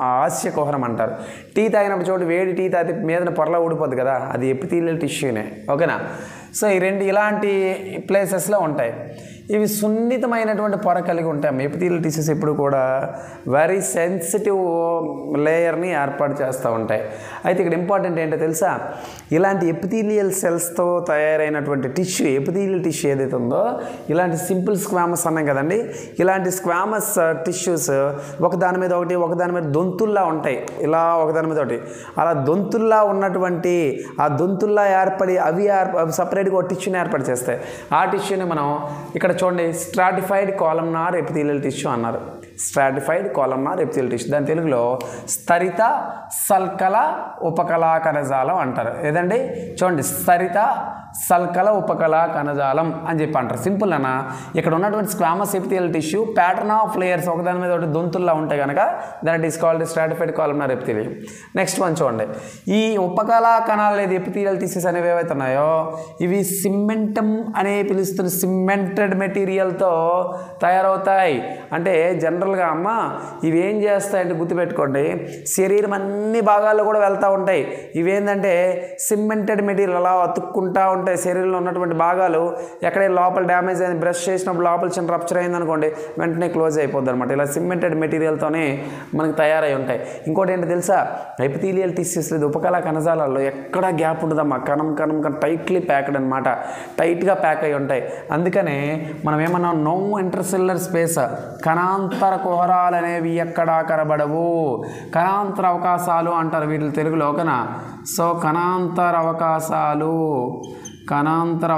హాస్య కుహరం అంటారు. టీ తాగినప్పుడు చూడండి, వేడి టీ తాగితే మీద పొరలా ఊడిపోద్ది కదా, అది ఎపిథీలియల్ టిష్యూనే. ఓకేనా? సో ఈ రెండు ఇలాంటి ప్లేసెస్లో ఉంటాయి. ఇవి సున్నితమైనటువంటి పొర కలిగి ఉంటాయి. ఎపిథీలియల్ టిష్యూస్ ఎప్పుడు కూడా వెరీ సెన్సిటివ్ లేయర్ని ఏర్పాటు చేస్తూ ఉంటాయి. అయితే ఇక్కడ ఇంపార్టెంట్ ఏంటో తెలుసా, ఇలాంటి ఎపిథీలియల్ సెల్స్తో తయారైనటువంటి టిష్యూ, ఎపిథీలియల్ టిష్యూ ఏదైతే ఉందో, ఇలాంటి సింపుల్ స్క్వామస్ అన్నాం కదండి, ఇలాంటి స్క్వామస్ టిష్యూస్ ఒకదాని మీద ఒకటి ఒకదాని మీద దొంతుల్లా ఉంటాయి. ఇలా ఒకదాని మీద ఒకటి అలా దొంతుల్లా ఉన్నటువంటి ఆ దొంతుల్లా ఏర్పడి అవి సపరేట్గా ఒక టిష్యూని ఏర్పాటు చేస్తాయి. ఆ టిష్యూని మనం ఇక్కడ చూడండి స్ట్రాటిఫైడ్ కాలమ్నార్ ఎపిథీలియల్ టిష్యూ అన్నారు. స్ట్రాటిఫైడ్ కాలమ్నార్ ఎపిథీలియల్ టిష్యూ, దాని తెలుగులో స్థరిత సల్కల ఉపకళా కణజాలం అంటారు. ఏదండి చూడండి, స్థరిత సల్కల ఉపకళా కణజాలం అని చెప్పి అంటారు. సింపుల్ అన్న, ఇక్కడ ఉన్నటువంటి squamous epithelial tissue pattern of layers ఒకదాని మీద ఒకటి దొంతుల్లా ఉంటాయి కనుక that is called stratified columnar epithelium. Next one చూడండి, ఈ ఉపకళా కణాలు లేదా ఎపిథీలియల్ టిష్యూస్ అనేవి ఏవైతే ఉన్నాయో ఇవి సిమెంటం అనే పిలుస్తున్న సిమెంటెడ్ మెటీరియల్తో తయారవుతాయి. అంటే జనరల్గా అమ్మ ఇవి ఏం చేస్తాయంటే గుర్తుపెట్టుకోండి, శరీరం అన్ని భాగాల్లో కూడా వెళ్తూ ఉంటాయి. ఇవేంటంటే సిమెంటెడ్ మెటీరియల్ అలా అతుక్కుంటూ ఉంటాయి. శరీరంలో ఉన్నటువంటి భాగాలు ఎక్కడే లోపల డ్యామేజ్ అయింది, బ్రష్ చేసినప్పుడు లోపల చిన్న రప్చర్ అయింది అనుకోండి, వెంటనే క్లోజ్ అయిపోద్ది అనమాట. ఇలా సిమెంటెడ్ మెటీరియల్తోనే మనకు తయారై ఉంటాయి. ఇంకోటి ఏంటో తెలుసా, ఎపిథీలియల్ టిష్యూస్ లేదా ఉపకళా కణజాలాల్లో ఎక్కడా గ్యాప్ ఉండదమ్మా, కణం కణం టైట్లీ ప్యాక్డ్ అనమాట, టైట్గా ప్యాక్ అయి ఉంటాయి. అందుకనే మనం ఏమన్నా నో ఇంటర్సెల్యులర్ స్పేస్, కణాంతర కుహరాలు అనేవి ఎక్కడా కనబడవు, కణాంతర అవకాశాలు అంటారు వీటి తెలుగులో. ఓకేనా? సో కణాంతర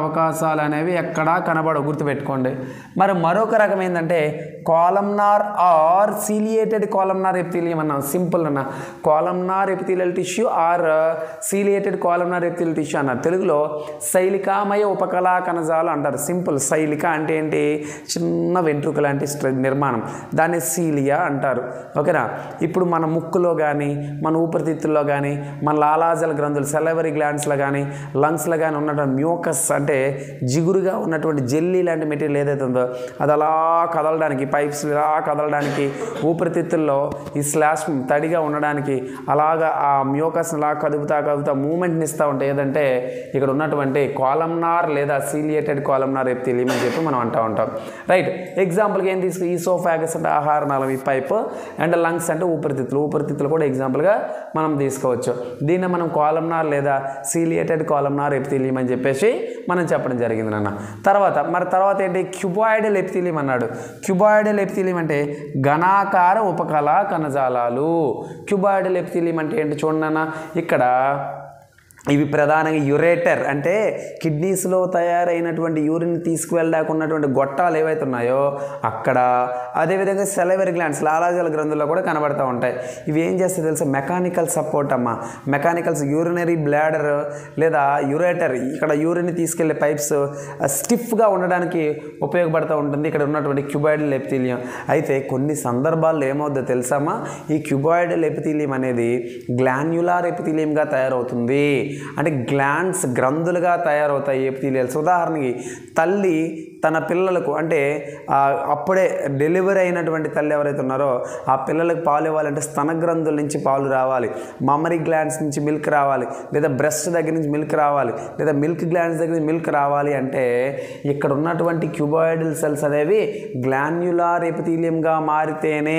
అవకాశాలు అనేవి ఎక్కడా కనబడవు, గుర్తుపెట్టుకోండి. మరి మరొక రకం ఏంటంటే columnar or ciliated columnar epithelium అన్నాం. సింపుల్ అన్న, columnar epithelial tissue or ciliated columnar epithelial tissue అన్నారు. తెలుగులో శైలికామయ ఉపకళా కణజాలు అంటారు. సింపుల్, శైలిక అంటే ఏంటి, చిన్న వెంట్రుక లాంటి నిర్మాణం, దాన్ని సీలియా అంటారు. ఓకేనా? ఇప్పుడు మన ముక్కులో కానీ మన ఊపిరితిత్తుల్లో కానీ మన లాలాజల గ్రంథులు సెలవరీ గ్లాండ్స్లో కానీ లంగ్స్లో కానీ ఉన్నటువంటి మ్యూకస్ అంటే జిగురుగా ఉన్నటువంటి జెల్లీ లాంటి మెటీరియల్ ఏదైతే ఉందో అది అలా కదలడానికి, పైప్స్ ఇలా కదలడానికి, ఊపిరితిత్తుల్లో ఈ స్లాష్ తడిగా ఉండడానికి అలాగా ఆ మ్యూకస్ అలా కదుపుతా మూమెంట్ని ఇస్తూ ఉంటాయి. ఏదంటే ఇక్కడ ఉన్నటువంటి కాలమ్నార్ లేదా సీలియేటెడ్ కాలమ్నార్ ఎపిథీలియం అని చెప్పి మనం అంటూ ఉంటాం. రైట్? ఎగ్జాంపుల్గా ఏం తీసుకు, ఈసోఫాగస్ అంటే ఆహార నాళం పైప్, అండ్ లంగ్స్ అంటే ఊపిరితిత్తులు కూడా ఎగ్జాంపుల్గా మనం తీసుకోవచ్చు. దీన్ని మనం కాలమ్నార్ లేదా సీలియేటెడ్ కాలమ్నార్ ఎపిథీలియం అని చెప్పేసి మనం చెప్పడం జరిగింది నాన్న. తర్వాత ఏంటి, క్యూబాయిడల్ ఎపిథీలియం అన్నాడు. క్యూబాయిడల్ ఎపిథీలియం అంటే ఘనాకార ఉపకళా కణజాలాలు. క్యూబాయిడల్ ఎపిథీలియం అంటే ఏంటి చూడండి నాన్న, ఇక్కడ ఇవి ప్రధానంగా యురేటర్ అంటే కిడ్నీస్లో తయారైనటువంటి యూరిన్ తీసుకువెళ్ళడానికి ఉన్నటువంటి గొట్టాలు ఏవైతే ఉన్నాయో అక్కడ, అదేవిధంగా సెలవరీ గ్లాండ్స్ లాలాజల గ్రంథుల్లో కూడా కనబడుతూ ఉంటాయి. ఇవి ఏం చేస్తాయి తెలుసా, మెకానికల్ సపోర్ట్ అమ్మ. మెకానికల్స్ యూరినరీ బ్లాడర్ లేదా యురేటర్, ఇక్కడ యూరిన్ తీసుకెళ్లే పైప్స్ స్టిఫ్గా ఉండడానికి ఉపయోగపడుతూ ఉంటుంది ఇక్కడ ఉన్నటువంటి క్యూబాయిడల్ ఎపిథీలియం. అయితే కొన్ని సందర్భాల్లో ఏమవుద్దో తెలుసామా, ఈ క్యూబాయిడల్ ఎపిథీలియం అనేది గ్లాన్యులార్ ఎపిథీలియంగా తయారవుతుంది. అంటే గ్లాండ్స్ గ్రంథులుగా తయారవుతాయి ఎపిథీలియల్స్. ఉదాహరణకి తల్లి తన పిల్లలకు అంటే అప్పుడే డెలివరీ అయినటువంటి తల్లి ఎవరైతే ఉన్నారో ఆ పిల్లలకు పాలు ఇవ్వాలంటే స్తన గ్రంథుల నుంచి పాలు రావాలి, మమ్మరీ గ్లాండ్స్ నుంచి మిల్క్ రావాలి, లేదా బ్రెస్ట్ దగ్గర నుంచి మిల్క్ రావాలి, లేదా మిల్క్ గ్లాండ్స్ దగ్గర నుంచి మిల్క్ రావాలి అంటే ఇక్కడ ఉన్నటువంటి క్యూబాయిడల్ సెల్స్ అనేవి గ్లాన్యులార్ ఎపిథీలియంగా మారితేనే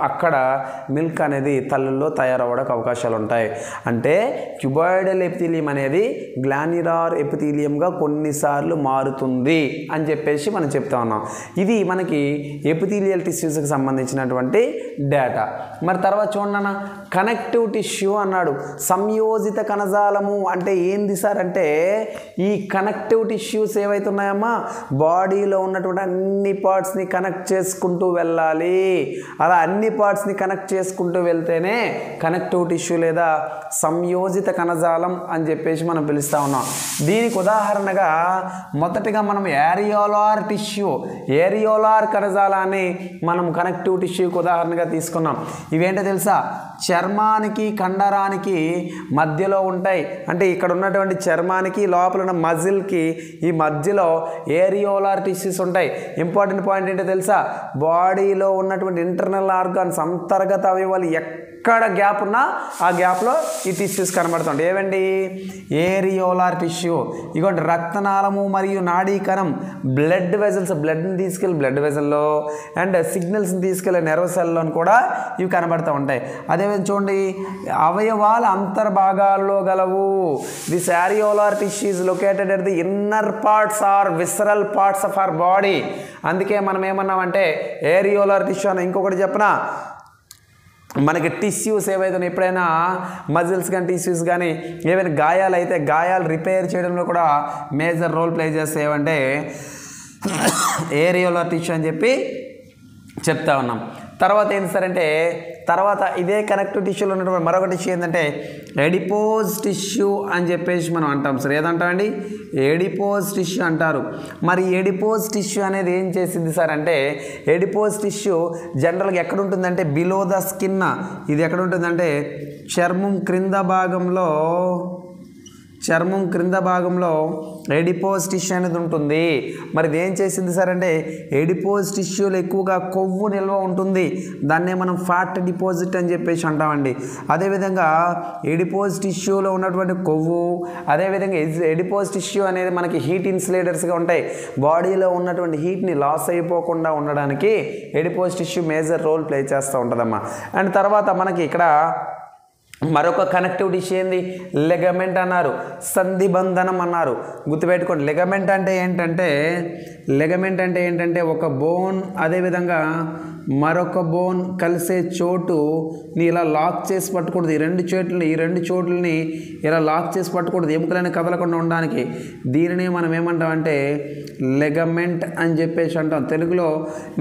అక్కడ మిల్క్ అనేది తల్లుల్లో తయారవ్వడానికి అవకాశాలు ఉంటాయి. అంటే క్యూబాయిడల్ ఎపిథీలియం అనేది గ్లాన్యులార్ ఎపిథీలియంగా కొన్నిసార్లు మారుతుంది అని చెప్పేసి మనం చెప్తా ఉన్నాం. ఇది మనకి ఎపిథీలియల్ టిష్యూస్కి సంబంధించినటువంటి డేటా. మరి తర్వాత చూడన్నా, కనెక్టివ్ టిష్యూ అన్నాడు. సంయోజిత కణజాలము అంటే ఏంది సార్ అంటే ఈ కనెక్టివ్ టిష్యూస్ ఏవైతే ఉన్నాయమ్మా బాడీలో ఉన్నటువంటి అన్ని పార్ట్స్ని కనెక్ట్ చేసుకుంటూ వెళ్ళాలి. అలా అన్ని పార్ట్స్ని కనెక్ట్ చేసుకుంటూ వెళ్తేనే కనెక్టివ్ టిష్యూ లేదా సంయోజిత కణజాలం అని చెప్పేసి మనం పిలుస్తూ ఉన్నాం. దీనికి ఉదాహరణగా మొదటిగా మనం ఏరియోలార్ టిష్యూ, ఏరియోలార్ కణజాలాన్ని మనం కనెక్టివ్ టిష్యూకి ఉదాహరణగా తీసుకున్నాం. ఇవేంటో తెలుసా, చర్మానికి కండరానికి మధ్యలో ఉంటాయి. అంటే ఇక్కడ ఉన్నటువంటి చర్మానికి లోపల ఉన్న మజిల్కి ఈ మధ్యలో ఏరియోలార్ టిష్యూస్ ఉంటాయి. ఇంపార్టెంట్ పాయింట్ ఏంటో తెలుసా, బాడీలో ఉన్నటువంటి ఇంటర్నల్ ఆర్గాన్స్ అంతర్గత అవయవాలు ఎక్కడ గ్యాప్ ఉన్నా ఆ గ్యాప్లో ఈ టిష్యూస్ కనబడుతుంటాయి. ఏవండి, ఏరియోలార్ టిష్యూ. ఇగోండి రక్తనాళము మరియు నాడీకణం, బ్లడ్ వెజల్స్, బ్లడ్ని తీసుకెళ్ళి బ్లడ్ వెజల్లో అండ్ సిగ్నల్స్ని తీసుకెళ్ళే నెర్వ్ సెల్లోని కూడా ఇవి కనబడుతూ ఉంటాయి. అదేవిధంగా చూడండి, అవయవాల అంతర్భాగాల్లో గలవు. This areolar tissue is located at the inner parts or visceral parts of our body. అందుకే మనం ఏమన్నామంటే ఏరియోలార్ టిష్యూ అని. ఇంకొకటి చెప్పనా, మనకి టిష్యూస్ ఏవైతే ఎప్పుడైనా మజిల్స్ కానీ టిష్యూస్ కానీ ఏవైనా గాయాలు అయితే గాయాలు రిపేర్ చేయడంలో కూడా మేజర్ రోల్ ప్లే చేస్తే ఏమంటే ఏరియోలార్ టిష్యూ అని చెప్పి చెప్తా ఉన్నాం. తర్వాత ఏంటి సార్ అంటే, తర్వాత ఇదే కనెక్టివ్ టిష్యూలో ఉన్నటువంటి మరొక టిష్యూ ఏంటంటే ఎడిపోజ్ టిష్యూ అని చెప్పేసి మనం అంటాం సార్. ఏదంటామండి, ఎడిపోజ్ టిష్యూ అంటారు. మరి ఎడిపోజ్ టిష్యూ అనేది ఏం చేసింది సార్ అంటే, ఎడిపోజ్ టిష్యూ జనరల్గా ఎక్కడ ఉంటుందంటే బిలో ద స్కిన్. ఇది ఎక్కడ ఉంటుందంటే చర్మం క్రింద భాగంలో ఎడిపోజ్ టిష్యూ అనేది ఉంటుంది. మరి ఇది ఏం చేసింది సార్ అంటే, ఎడిపోజ్ టిష్యూలో ఎక్కువగా కొవ్వు నిల్వ ఉంటుంది. దాన్నే మనం ఫ్యాట్ డిపాజిట్ అని చెప్పేసి అంటామండి. అదేవిధంగా ఎడిపోజ్ టిష్యూలో ఉన్నటువంటి కొవ్వు, అదేవిధంగా ఎడిపోజ్ టిష్యూ అనేది మనకి హీట్ ఇన్సులేటర్స్గా ఉంటాయి. బాడీలో ఉన్నటువంటి హీట్ని లాస్ అయిపోకుండా ఉండడానికి adipose tissue major role play చేస్తూ ఉంటుందమ్మా. అండ్ తర్వాత మనకి ఇక్కడ మరొక కనెక్టివ్ టిష్యూ ఏంది, లెగమెంట్ అన్నారు, సంధిబంధనం అన్నారు. గుర్తుపెట్టుకోండి, లెగమెంట్ అంటే ఏంటంటే ఒక బోన్ అదేవిధంగా మరొక బోన్ కలిసే చోటుని ఇలా లాక్ చేసి పట్టుకూడదు. ఈ రెండు చోట్లని ఇలా లాక్ చేసి పట్టుకూడదు, ఎముకలని కదలకుండా ఉండడానికి. దీనిని మనం ఏమంటామంటే లెగమెంట్ అని చెప్పేసి అంటాం. తెలుగులో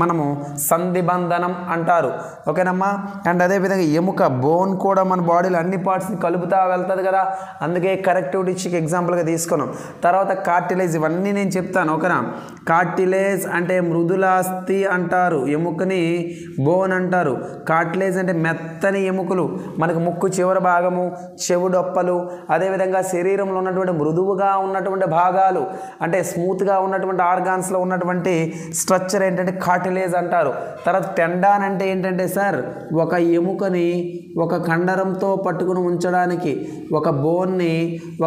మనము సంధిబంధనం అంటారు. ఓకేనమ్మా. అండ్ అదేవిధంగా ఎముక బోన్ కూడా మన బాడీలో అన్ని పార్ట్స్ని కలుపుతా వెళ్తుంది కదా, అందుకే కరెక్టివ్ టిష్యూకి ఎగ్జాంపుల్గా తీసుకున్నాం. తర్వాత కార్టిలేజ్, ఇవన్నీ నేను చెప్తాను. ఓకేనా. కార్టిలేజ్ అంటే మృదులాస్థి అంటారు, ఎముకని బోన్ అంటారు. కార్టిలేజ్ అంటే మెత్తని ఎముకలు, మనకు ముక్కు చివరి భాగము, చెవుడొప్పలు, అదేవిధంగా శరీరంలో ఉన్నటువంటి మృదువుగా ఉన్నటువంటి భాగాలు అంటే స్మూత్గా ఉన్నటువంటి ఆర్గాన్స్లో ఉన్నటువంటి స్ట్రక్చర్ ఏంటంటే కార్టిలేజ్ అంటారు. తర్వాత టెండాన్ అంటే ఏంటంటే సార్, ఒక ఎముకని ఒక కండరంతో పట్టుకుని ఉంచడానికి, ఒక బోన్ని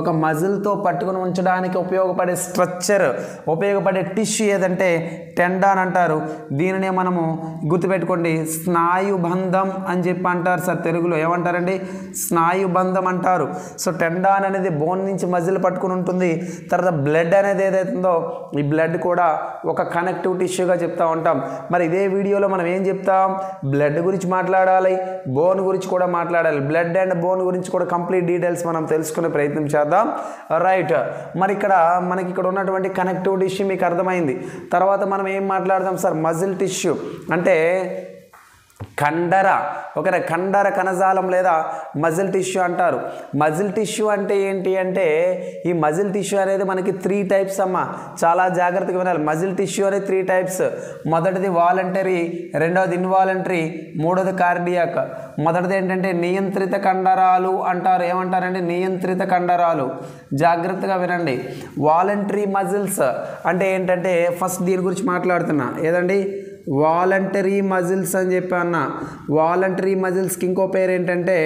ఒక మజిల్తో పట్టుకుని ఉంచడానికి ఉపయోగపడే స్ట్రక్చర్, ఉపయోగపడే టిష్యూ ఏదంటే టెండాన్ అంటారు. దీనినే మనము గుర్తుపెట్టుకోండి స్నాయుబంధం అని చెప్పి అంటారు సార్. తెలుగులో ఏమంటారండి, స్నాయుబంధం అంటారు. సో టెండాన్ అనేది బోన్ నుంచి మజిల్ పట్టుకుని ఉంటుంది. తర్వాత బ్లడ్ అనేది ఏదైతుందో ఈ బ్లడ్ కూడా ఒక కనెక్టివ్ టిష్యూగా చెప్తా ఉంటాం. మరి ఇదే వీడియోలో మనం ఏం చెప్తాం, బ్లడ్ గురించి మాట్లాడాలి, బోన్ గురించి కూడా మాట్లాడాలి. బ్లడ్ అండ్ బోన్ గురించి కూడా కంప్లీట్ డీటెయిల్స్ మనం తెలుసుకునే ప్రయత్నం చేద్దాం. రైట్. మరి మనకి ఇక్కడ ఉన్నటువంటి కనెక్టివ్ టిష్యూ మీకు అర్థమైంది. తర్వాత మనం ఏం మాట్లాడదాం సార్, మజిల్ టిష్యూ అంటే కండర. ఓకేనా, కండర కణజాలం లేదా మజిల్ టిష్యూ అంటారు. మజిల్ టిష్యూ అంటే ఏంటి అంటే, ఈ మజిల్ టిష్యూ అనేది మనకి 3 టైప్స్ అమ్మా, చాలా జాగ్రత్తగా వినాలి. మజిల్ టిష్యూ అనేది 3 టైప్స్. మొదటిది వాలంటరీ, రెండవది ఇన్వాలంటరీ, మూడవది కార్డియాక్. మొదటిది ఏంటంటే నియంత్రిత కండరాలు అంటారు. ఏమంటారంటే నియంత్రిత కండరాలు. జాగ్రత్తగా వినండి. వాలంటరీ మజిల్స్ అంటే ఏంటంటే, ఫస్ట్ దీని గురించి మాట్లాడుతున్నా. ఏదండి, వాలంటరీ మజిల్స్ అని చెప్పి అన్న. వాలంటరీ మజిల్స్కి ఇంకో పేరు ఏంటంటే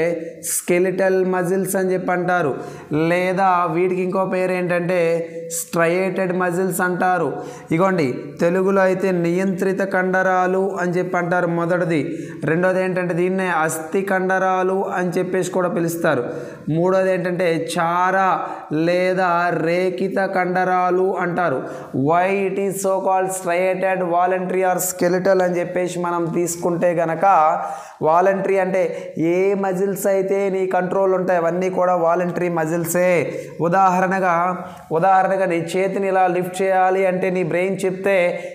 స్కెలిటల్ మజిల్స్ అని చెప్పి అంటారు, లేదా వీటికి ఇంకో పేరు ఏంటంటే స్ట్రయేటెడ్ మజిల్స్ అంటారు. ఇగోండి తెలుగులో అయితే నియంత్రిత కండరాలు అని చెప్పి అంటారు మొదటిది. రెండోది ఏంటంటే దీన్నే అస్థి కండరాలు అని చెప్పేసి కూడా పిలుస్తారు. మూడోది ఏంటంటే చార లేదా రేఖిత కండరాలు అంటారు. Why it is so called striated, voluntary or skeletal అని చెప్పేసి మనం తీసుకుంటే గనక, వాలంటరీ అంటే ఏ మజిల్స్ అయితే నీ కంట్రోల్ ఉంటాయి అవన్నీ కూడా వాలంటరీ మజిల్సే. ఉదాహరణగా నీ చేతిని ఇలా లిఫ్ట్ చేయాలి అంటే నీ బ్రెయిన్ చెప్తే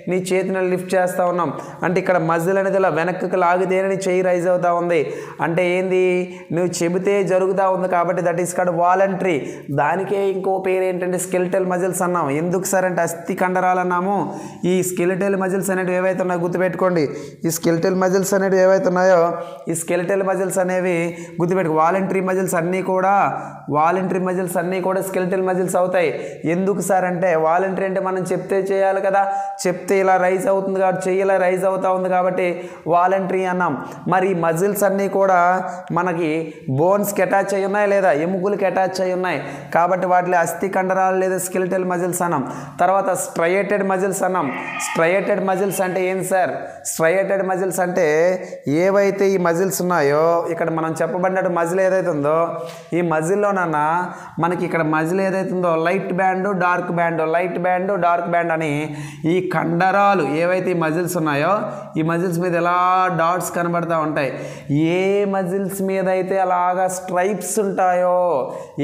నీ చేతిని లిఫ్ట్ చేస్తూ ఉన్నాం అంటే ఇక్కడ మజిల్ అనేది ఇలా వెనక్కి లాగితేనే నీ చెయ్యి రైజ్ అవుతూ ఉంది అంటే ఏంది, నువ్వు చెబితే జరుగుతూ ఉంది కాబట్టి దట్ ఈస్ కాల్డ్ వాలంటరీ. దానికే ఇంకో పేరు ఏంటంటే స్కెలిటల్ మజిల్స్ అన్నాం. ఎందుకు సార్ అంటే అస్థి కండరాలు అన్నాము. ఈ స్కెలిటల్ మజిల్స్ అనేవి ఏవైతే ఉన్నాయో గుర్తుపెట్టుకోండి. ఈ స్కెలిటల్ మజిల్స్ అనేవి ఏవైతే ఉన్నాయో ఈ స్కెలిటల్ మజిల్స్ అనేవి గుర్తుపెట్టుకో. వాలంటరీ మజిల్స్ అన్నీ కూడా స్కెలిటల్ మజిల్స్ అవుతాయి. ఎందుకు సార్ అంటే వాలంటరీ అంటే మనం చెప్తే చేయాలి కదా, చెప్తే ఇలా రైజ్ అవుతుంది కాబట్టి చెయ్యి ఇలా రైజ్ అవుతూ ఉంది కాబట్టి వాలంటరీ అన్నాం. మరి ఈ మజిల్స్ అన్నీ కూడా మనకి బోన్స్కి అటాచ్ అయి ఉన్నాయి లేదా ఎముకలకి అటాచ్ అయి ఉన్నాయి కాబట్టి వాటిలో అస్థి కండరాలు లేదా స్కెలిటల్ మజిల్స్ అన్నాం. తర్వాత స్ట్రయేటెడ్ మజిల్స్ అన్నాం. స్ట్రయేటెడ్ మజిల్స్ అంటే ఏంటి సార్? స్ట్రయేటెడ్ మజిల్స్ అంటే ఏవైతే ఈ మజిల్స్ ఉన్నాయో ఇక్కడ మనం చెప్పబడినట్టు మజిల్ ఏదైతే ఉందో ఈ మజిల్లోనన్నా మనకి ఇక్కడ మజిల్ ఏదైతే ఉందో లైట్ బ్యాండ్ డార్క్ బ్యాండ్ అని ఈ కండరాలు ఏవైతే ఈ మజిల్స్ ఉన్నాయో ఈ మజిల్స్ మీద ఎలా డాట్స్ కనబడతా ఉంటాయి. ఏ మజిల్స్ మీద అయితే అలాగా స్ట్రైప్స్ ఉంటాయో,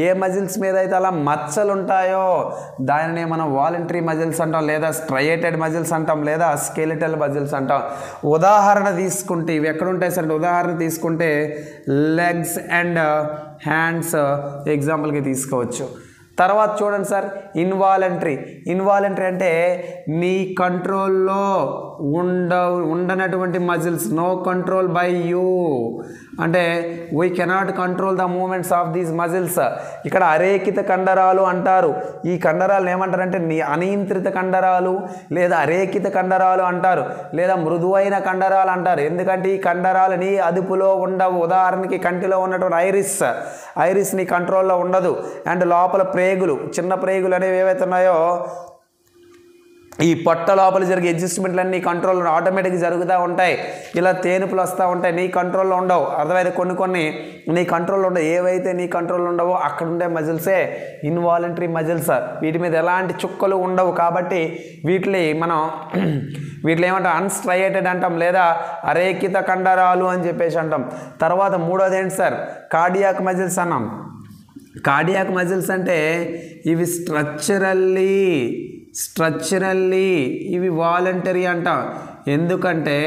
ఏ మజిల్స్ మీద అయితే అలా మచ్చలు ఉంటాయో దానినే మనం వాలంటరీ మజిల్స్ అంటాం, లేదా స్ట్రయేటెడ్ మజిల్స్ అంటాం, లేదా స్కెలిటల్ మజిల్స్ అంటాం. ఉదాహరణ తీసుకుంటే ఇవి ఎక్కడ ఉంటాయి సార్? ఉదాహరణ తీసుకుంటే లెగ్స్ అండ్ హ్యాండ్స్ ఎగ్జాంపుల్కి తీసుకోవచ్చు. తర్వాత చూడండి సార్, ఇన్వాలంటరీ అంటే నీ కంట్రోల్లో ఉండనటువంటి muscles, no control by you, అంటే we cannot control the movements of these muscles. ఇక్కడ అరేఖిత కండరాలు అంటారు. ఈ కండరాలు ఏమంటారంటే అనియంత్రిత కండరాలు లేదా అరేఖిత కండరాలు అంటారు, లేదా మృదువైన కండరాలు అంటారు. ఎందుకంటే ఈ కండరాలు నీ అదుపులో ఉండవు. ఉదాహరణకి కంటిలో ఉన్నటువంటి ఐరిస్ నీ కంట్రోల్లో ఉండదు. అండ్ లోపల ప్రేగులు, చిన్న ప్రేగులు అనేవి ఏవైతే ఉన్నాయో ఈ పొట్ట లోపల జరిగే అడ్జస్ట్మెంట్లన్నీ కంట్రోల్ ఆటోమేటిక్గా జరుగుతూ ఉంటాయి. ఇలా తేనుపులు వస్తూ ఉంటాయి, నీ కంట్రోల్లో ఉండవు. అర్థమైతే కొన్ని నీ కంట్రోల్లో ఉండవు. ఏవైతే నీ కంట్రోల్లో ఉండవో అక్కడ ఉండే మజిల్సే ఇన్వాలంటరీ మజిల్స్. వీటి మీద ఎలాంటి చుక్కలు ఉండవు కాబట్టి వీటిని ఏమంటాం? అన్స్ట్రయేటెడ్ అంటాం, లేదా అరేఖిత కండరాలు అని చెప్పేసి అంటాం. తర్వాత మూడోది ఏంటి సార్? కార్డియాక్ మజిల్స్ అన్నాం. కార్డియాక్ మజిల్స్ అంటే ఇవి స్ట్రక్చరల్లీ ఇవి వాలంటరీ అంటాం. ఎందుకంటే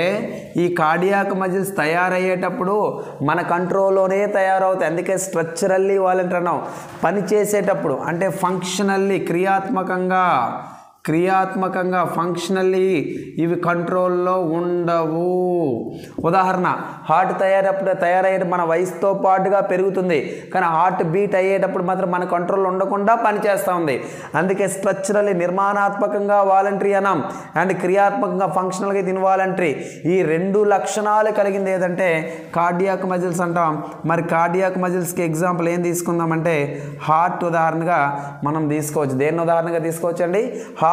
ఈ కార్డియాక్ మజిల్స్ తయారయ్యేటప్పుడు మన కంట్రోల్లోనే తయారవుతాయి. అందుకే స్ట్రక్చరల్లీ వాలంటరీ అన్నాం. పని చేసేటప్పుడు అంటే ఫంక్షనల్లీ క్రియాత్మకంగా ఫంక్షనల్లీ ఇవి కంట్రోల్లో ఉండవు. ఉదాహరణ, హార్ట్ తయారయ్యేటప్పుడు మన వయసుతో పాటుగా పెరుగుతుంది, కానీ హార్ట్ బీట్ అయ్యేటప్పుడు మాత్రం మన కంట్రోల్లో ఉండకుండా పనిచేస్తూ ఉంది. అందుకే స్ట్రక్చరల్లీ నిర్మాణాత్మకంగా వాలంటరీ అన్నాం, అండ్ క్రియాత్మకంగా ఫంక్షనల్గా ఇది ఇన్వాలంటరీ. ఈ రెండు లక్షణాలు కలిగింది ఏదంటే కార్డియాక్ మజిల్స్ అంటాం. మరి కార్డియాక్ మజిల్స్కి ఎగ్జాంపుల్ ఏం తీసుకుందామంటే హార్ట్ ఉదాహరణగా మనం తీసుకోవచ్చు. దేన్ని ఉదాహరణగా తీసుకోవచ్చు అండి?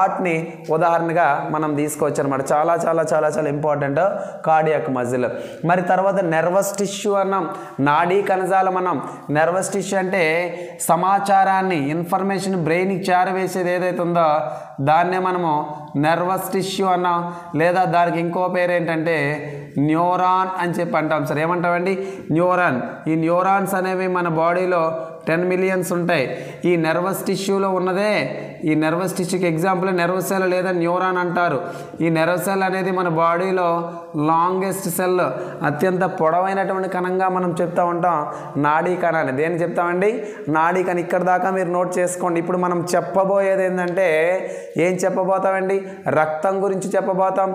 హార్ట్ని ఉదాహరణగా మనం తీసుకోవచ్చు అనమాట. చాలా చాలా చాలా చాలా ఇంపార్టెంట్ కార్డియాక్ మజిల్. మరి తర్వాత నర్వస్ టిష్యూ అన్నాం, నాడీ కణజాలం అన్నాం. నర్వస్ టిష్యూ అంటే సమాచారాన్ని, ఇన్ఫర్మేషన్ బ్రెయిన్కి చేరవేసేది ఏదైతే ఉందో దాన్నే మనము నర్వస్ టిష్యూ అన్నాం, లేదా దానికి ఇంకో పేరు ఏంటంటే న్యూరాన్ అని చెప్పి అంటాం సార్. ఏమంటామండి? న్యూరాన్. ఈ న్యూరాన్స్ అనేవి మన బాడీలో 10 మిలియన్స్ ఉంటాయి. ఈ నర్వస్ టిష్యూలో ఉన్నదే, ఈ నర్వస్ టిష్యూకి ఎగ్జాంపుల్ నర్వస్ సెల్ లేదా న్యూరాన్ అంటారు. ఈ నర్వస్ సెల్ అనేది మన బాడీలో లాంగెస్ట్ సెల్, అత్యంత పొడవైనటువంటి కణంగా మనం చెప్తూ ఉంటాం నాడీ కణాన్ని. దేన్ని చెప్తామండి? నాడీ కణం. ఇక్కడ దాకా మీరు నోట్ చేసుకోండి. ఇప్పుడు మనం చెప్పబోయేది ఏంటంటే ఏం చెప్పబోతామండి? రక్తం గురించి చెప్పబోతాం,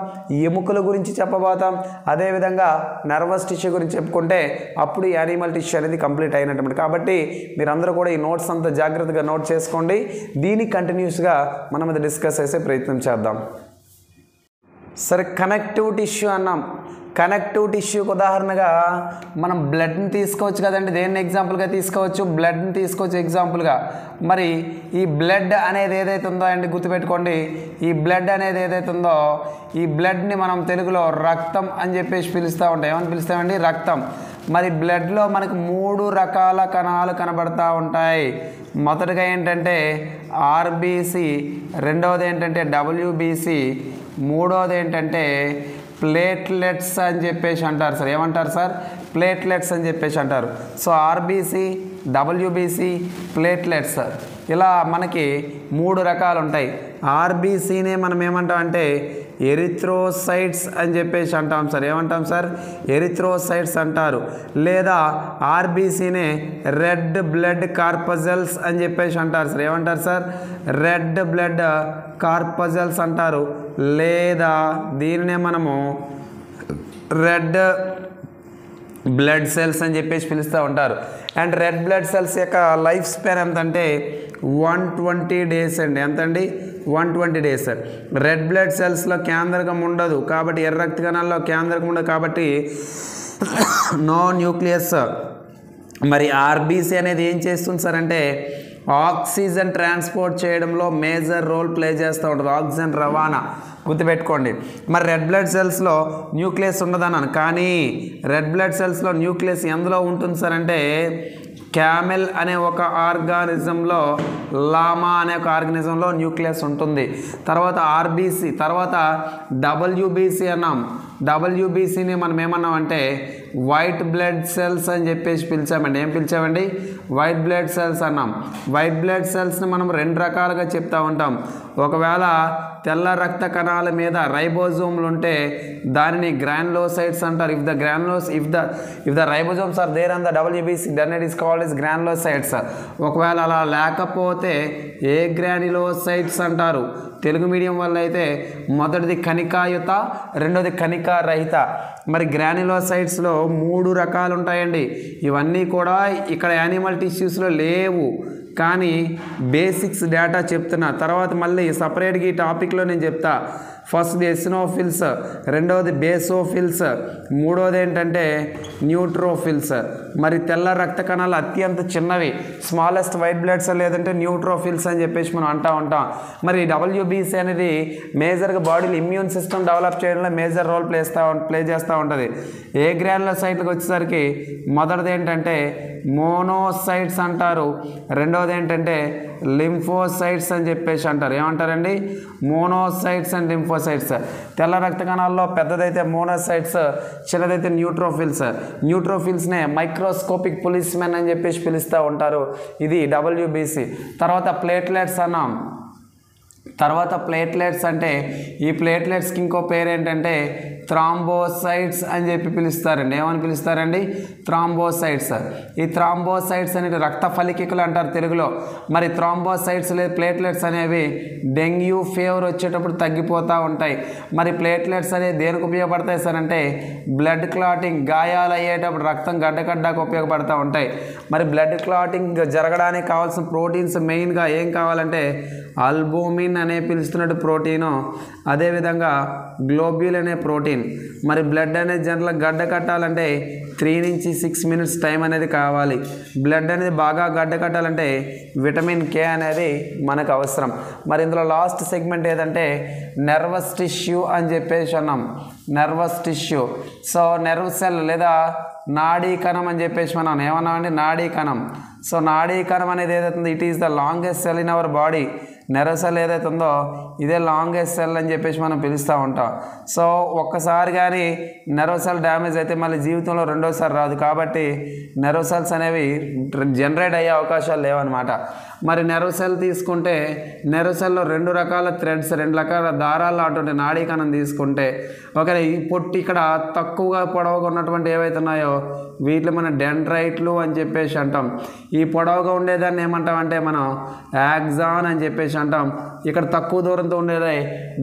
ఎముకల గురించి చెప్పబోతాం, అదేవిధంగా నర్వస్ టిష్యూ గురించి చెప్పుకుంటే అప్పుడు ఈ యానిమల్ టిష్యూ అనేది కంప్లీట్ అయినటువంటి. కాబట్టి మీరందరూ కూడా ఈ నోట్స్ అంతా జాగ్రత్తగా నోట్ చేసుకోండి. దీన్ని కంటిన్యూస్గా మనం అది డిస్కస్ చేసే ప్రయత్నం చేద్దాం. సరే, కనెక్టివ్ టిష్యూ అన్నాం. కనెక్టివ్ టిష్యూకి ఉదాహరణగా మనం బ్లడ్ని తీసుకోవచ్చు కదండి. దేన్ని ఎగ్జాంపుల్గా తీసుకోవచ్చు? బ్లడ్ని తీసుకోవచ్చు ఎగ్జాంపుల్గా. మరి ఈ బ్లడ్ అనేది ఏదైతే ఉందో అండి గుర్తుపెట్టుకోండి, ఈ బ్లడ్ అనేది ఏదైతే ఉందో ఈ బ్లడ్ని మనం తెలుగులో రక్తం అని చెప్పేసి పిలుస్తూ ఉంటాం. ఏమని పిలుస్తామండి? రక్తం. మరి బ్లడ్లో మనకు 3 రకాల కణాలు కనబడతా ఉంటాయి. మొదటిగా ఏంటంటే ఆర్బీసీ, రెండవది ఏంటంటే డబ్ల్యూబీసీ, మూడవది ఏంటంటే ప్లేట్లెట్స్ అని చెప్పేసి అంటారు సార్. ఏమంటారు సార్? ప్లేట్లెట్స్ అని చెప్పేసి అంటారు. సో ఆర్బీసీ, డబ్ల్యూబీసీ, ప్లేట్లెట్స్ ఇలా మనకి 3 రకాలు ఉంటాయి. ఆర్బీసీనే మనం ఏమంటాం అంటే ఎరిథ్రోసైట్స్ అని చెప్పేసి అంటాం సార్. ఏమంటాం సార్? ఎరిథ్రోసైట్స్ అంటారు. లేదా ఆర్బీసీనే రెడ్ బ్లడ్ కార్పజల్స్ అని చెప్పేసి అంటారు సార్. ఏమంటారు సార్? రెడ్ బ్లడ్ కార్పజల్స్ అంటారు. లేదా దీనినే మనము రెడ్ బ్లడ్ సెల్స్ అని చెప్పేసి పిలుస్తూ ఉంటారు. అండ్ రెడ్ బ్లడ్ సెల్స్ యొక్క లైఫ్ స్పాన్ ఎంతంటే 120 డేస్ అండి. ఎంతండి? 120 డేస్. రెడ్ బ్లడ్ సెల్స్లో కేంద్రకం ఉండదు కాబట్టి, ఎర్ర రక్త కణాల్లో కేంద్రకం ఉండదు కాబట్టి నో న్యూక్లియస్. మరి ఆర్బీసీ అనేది ఏం చేస్తుంది సార్ అంటే ఆక్సిజన్ ట్రాన్స్పోర్ట్ చేయడంలో మేజర్ రోల్ ప్లే చేస్తూ ఉంటుంది. ఆక్సిజన్ రవాణా గుర్తుపెట్టుకోండి. మరి రెడ్ బ్లడ్ సెల్స్లో న్యూక్లియస్ ఉండదన్నాను, కానీ రెడ్ బ్లడ్ సెల్స్లో న్యూక్లియస్ ఎందులో ఉంటుంది సార్ అంటే క్యామెల్ అనే ఒక ఆర్గానిజంలో, లామా అనే ఒక ఆర్గానిజంలో న్యూక్లియస్ ఉంటుంది. తర్వాత ఆర్బీసీ, తర్వాత డబ్ల్యూబీసీ అన్నాం. డబ్ల్యూబీసీని మనం ఏమన్నామంటే వైట్ బ్లడ్ సెల్స్ అని చెప్పేసి పిలిచామండి. ఏం పిలిచామండి? వైట్ బ్లడ్ సెల్స్ అన్నాం. వైట్ బ్లడ్ సెల్స్ని మనం రెండు రకాలుగా చెప్తూ ఉంటాం. ఒకవేళ తెల్ల రక్త కణాల మీద రైబోజోమ్లు ఉంటే దానిని గ్రాన్యులోసైట్స్ అంటారు. If the ribosomes are there on the WBC then it is called is granulocytes. ఒకవేళ అలా లేకపోతే ఏ గ్రాన్యులోసైట్స్ అంటారు. తెలుగు మీడియం వల్ల అయితే మొదటిది కణికాయుత, రెండోది కణికారహిత. మరి గ్రాన్యులోసైట్స్లో 3 రకాలు ఉంటాయండి. ఇవన్నీ కూడా ఇక్కడ యానిమల్ టిష్యూస్లో లేవు, కానీ బేసిక్స్ డేటా చెప్తున్నా. తర్వాత మళ్ళీ సపరేట్గా ఈ టాపిక్లో నేను చెప్తా. ఫస్ట్ది ఎసినోఫిల్స్, రెండవది బేసోఫిల్స్, మూడవది ఏంటంటే న్యూట్రోఫిల్స్. మరి తెల్ల రక్త కణాలు అత్యంత చిన్నవి, స్మాలెస్ట్ వైట్ బ్లడ్ సెల్ లేదంటే న్యూట్రోఫిల్స్ అని చెప్పేసి మనం అంటూ ఉంటాం. మరి డబ్ల్యూబీసీ అనేది మేజర్గా బాడీలో ఇమ్యూన్ సిస్టమ్ డెవలప్ చేయడంలో మేజర్ రోల్ ప్లే చేస్తూ ఉంటుంది. ఏ గ్రాన్యులోసైట్లకు వచ్చేసరికి మొదటిది ఏంటంటే మోనోసైట్స్ అంటారు, రెండవది ఏంటంటే లింఫోసైట్స్ అని చెప్పేసి అంటారు. ఏమంటారండి? Monocytes and lymphocytes. తెల్ల రక్త కణాల్లో పెద్దదైతే మోనోసైట్స్, చిన్నదైతే న్యూట్రోఫిల్స్. న్యూట్రోఫిల్స్నే మైక్రోస్కోపిక్ పులిస్మెన్ అని చెప్పేసి పిలుస్తూ ఉంటారు. ఇది డబ్ల్యూబీసీ. తర్వాత ప్లేట్లెట్స్ అన్నాం. తర్వాత ప్లేట్లెట్స్ అంటే ఈ ప్లేట్లెట్స్కి ఇంకో పేరు ఏంటంటే థ్రాంబోసైట్స్ అని చెప్పి పిలుస్తారండి. ఏమని పిలుస్తారండి? థ్రాంబోసైట్స్. ఈ థ్రాంబోసైట్స్ అనేవి రక్త ఫలికికలు అంటారు తెలుగులో. మరి థ్రాంబోసైట్స్ లేదా ప్లేట్లెట్స్ అనేవి డెంగ్యూ ఫీవర్ వచ్చేటప్పుడు తగ్గిపోతూ ఉంటాయి. మరి ప్లేట్లెట్స్ అనేవి దేనికి ఉపయోగపడతాయి సార్ అంటే బ్లడ్ క్లాటింగ్, గాయాలు అయ్యేటప్పుడు రక్తం గడ్డకడ్డాకు ఉపయోగపడుతూ ఉంటాయి. మరి బ్లడ్ క్లాటింగ్ జరగడానికి కావాల్సిన ప్రోటీన్స్ మెయిన్గా ఏం కావాలంటే ఆల్బుమిన్ అనే పిలుస్తున్నట్టు ప్రోటీను, అదేవిధంగా గ్లోబ్యూల్ అనే ప్రోటీన్. మరి బ్లడ్ అనేది జనరల్గా గడ్డ కట్టాలంటే 3 నుంచి 6 మినిట్స్ టైం అనేది కావాలి. బ్లడ్ అనేది బాగా గడ్డ కట్టాలంటే విటమిన్ కే అనేది మనకు అవసరం. మరి ఇందులో లాస్ట్ సెగ్మెంట్ ఏదంటే నర్వస్ టిష్యూ అని చెప్పేసి అన్నాం. Nervous tissue. So nerve cell లేదా నాడీ కణం అని చెప్పేసి మనం ఏమన్నామండి? నాడీ కణం. సో నాడీ కణం అనేది ఏదైతుందో it is the longest cell in our body. Nerve cell ఏదైతే ఉందో ఇదే లాంగెస్ట్ సెల్ అని చెప్పేసి మనం పిలుస్తూ ఉంటాం. సో ఒక్కసారి కానీ నెర్వ్ సెల్ డ్యామేజ్ అయితే మళ్ళీ జీవితంలో రెండోసారి రాదు. కాబట్టి నెర్వ్ సెల్స్ అనేవి జనరేట్ అయ్యే అవకాశాలు లేవన్నమాట. మరి నెర్వ్ సెల్ తీసుకుంటే నెర్వ్ సెల్లో 2 రకాల థ్రెడ్స్, 2 రకాల దారాలు అటువంటి నాడీ కణం తీసుకుంటే ఒకవేళ ఈ పొట్టి ఇక్కడ తక్కువగా పొడవుగా ఉన్నటువంటి ఏవైతే ఉన్నాయో వీటిలో మనం డెండ్రైట్లు అని చెప్పేసి అంటాం. ఈ పొడవుగా ఉండేదాన్ని ఏమంటామంటే మనం యాక్సాన్ అని చెప్పేసి అంటాం. ఇక్కడ తక్కువ దూరంతో ఉండేది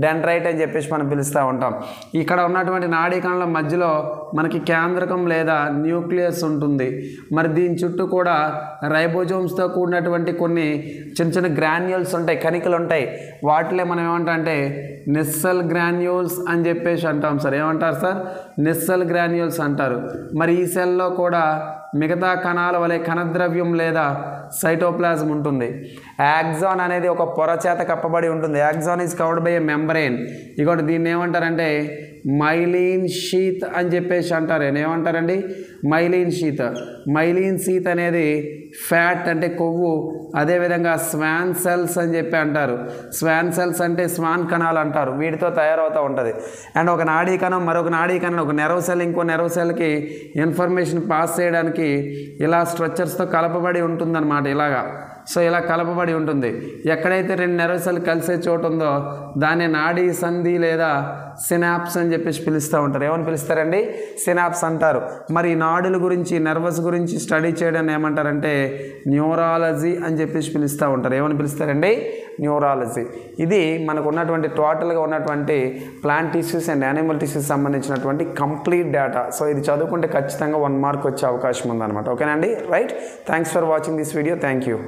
డెండ్రైట్ అని చెప్పేసి మనం పిలుస్తూ ఉంటాం. ఇక్కడ ఉన్నటువంటి నాడీ కణాల మధ్యలో మనకి కేంద్రకం లేదా న్యూక్లియస్ ఉంటుంది. మరి దీని చుట్టూ కూడా రైబోజోమ్స్తో కూడినటువంటి కొన్ని చిన్న చిన్న గ్రాన్యూల్స్ ఉంటాయి, కణికలు ఉంటాయి. వాటిలో మనం ఏమంటామంటే నిస్సల్ గ్రాన్యూల్స్ అని చెప్పేసి అంటాం సార్. ఏమంటారు సార్? నిస్సల్ గ్రాన్యూల్స్ అంటారు. మరి ఈ సెల్లో కూడా మిగతా కణాల వలె కణద్రవ్యం లేదా సైటోప్లాజం ఉంటుంది. యాక్సాన్ అనేది ఒక పొర చేత కప్పబడి ఉంటుంది. Axon is covered by A membrane. ఇంకోటి దీన్ని ఏమంటారంటే మైలిన్ షీత్ అని చెప్పేసి అంటారు. ఏమంటారండి? Myelin sheath. మైలిన్ షీత్ అనేది ఫ్యాట్ అంటే కొవ్వు, అదేవిధంగా స్వాన్ సెల్స్ అని చెప్పి అంటారు. స్వాన్ సెల్స్ అంటే స్వాన్ కణాలు అంటారు. వీటితో తయారవుతూ ఉంటుంది. అండ్ ఒక నాడీ కణం మరొక నాడీ కణం, ఒక నెర్వ్ సెల్ ఇంకో నెర్వ్ సెల్కి ఇన్ఫర్మేషన్ పాస్ చేయడానికి ఇలా స్ట్రక్చర్స్తో కలపబడి ఉంటుందన్నమాట. ఇలాగా సో ఇలా కలపబడి ఉంటుంది. ఎక్కడైతే 2 నెర్వ్ సెల్ కలిసే చోటు ఉందో దాన్ని నాడీ సంధి లేదా సినాప్స్ అని చెప్పేసి పిలుస్తూ ఉంటారు. ఏమని పిలుస్తారండి? సినాప్స్ అంటారు. మరి నాడుల గురించి, నర్వస్ గురించి స్టడీ చేయడాన్ని ఏమంటారంటే న్యూరాలజీ అని చెప్పేసి పిలుస్తూ ఉంటారు. ఏమని పిలుస్తారండి? న్యూరాలజీ. ఇది మనకు ఉన్నటువంటి టోటల్గా ఉన్నటువంటి plant tissues and animal tissues సంబంధించినటువంటి కంప్లీట్ డేటా. సో ఇది చదువుకుంటే ఖచ్చితంగా 1 మార్క్ వచ్చే అవకాశం ఉందన్నమాట. ఓకేనండి? Right. Thanks for watching this video. Thank you.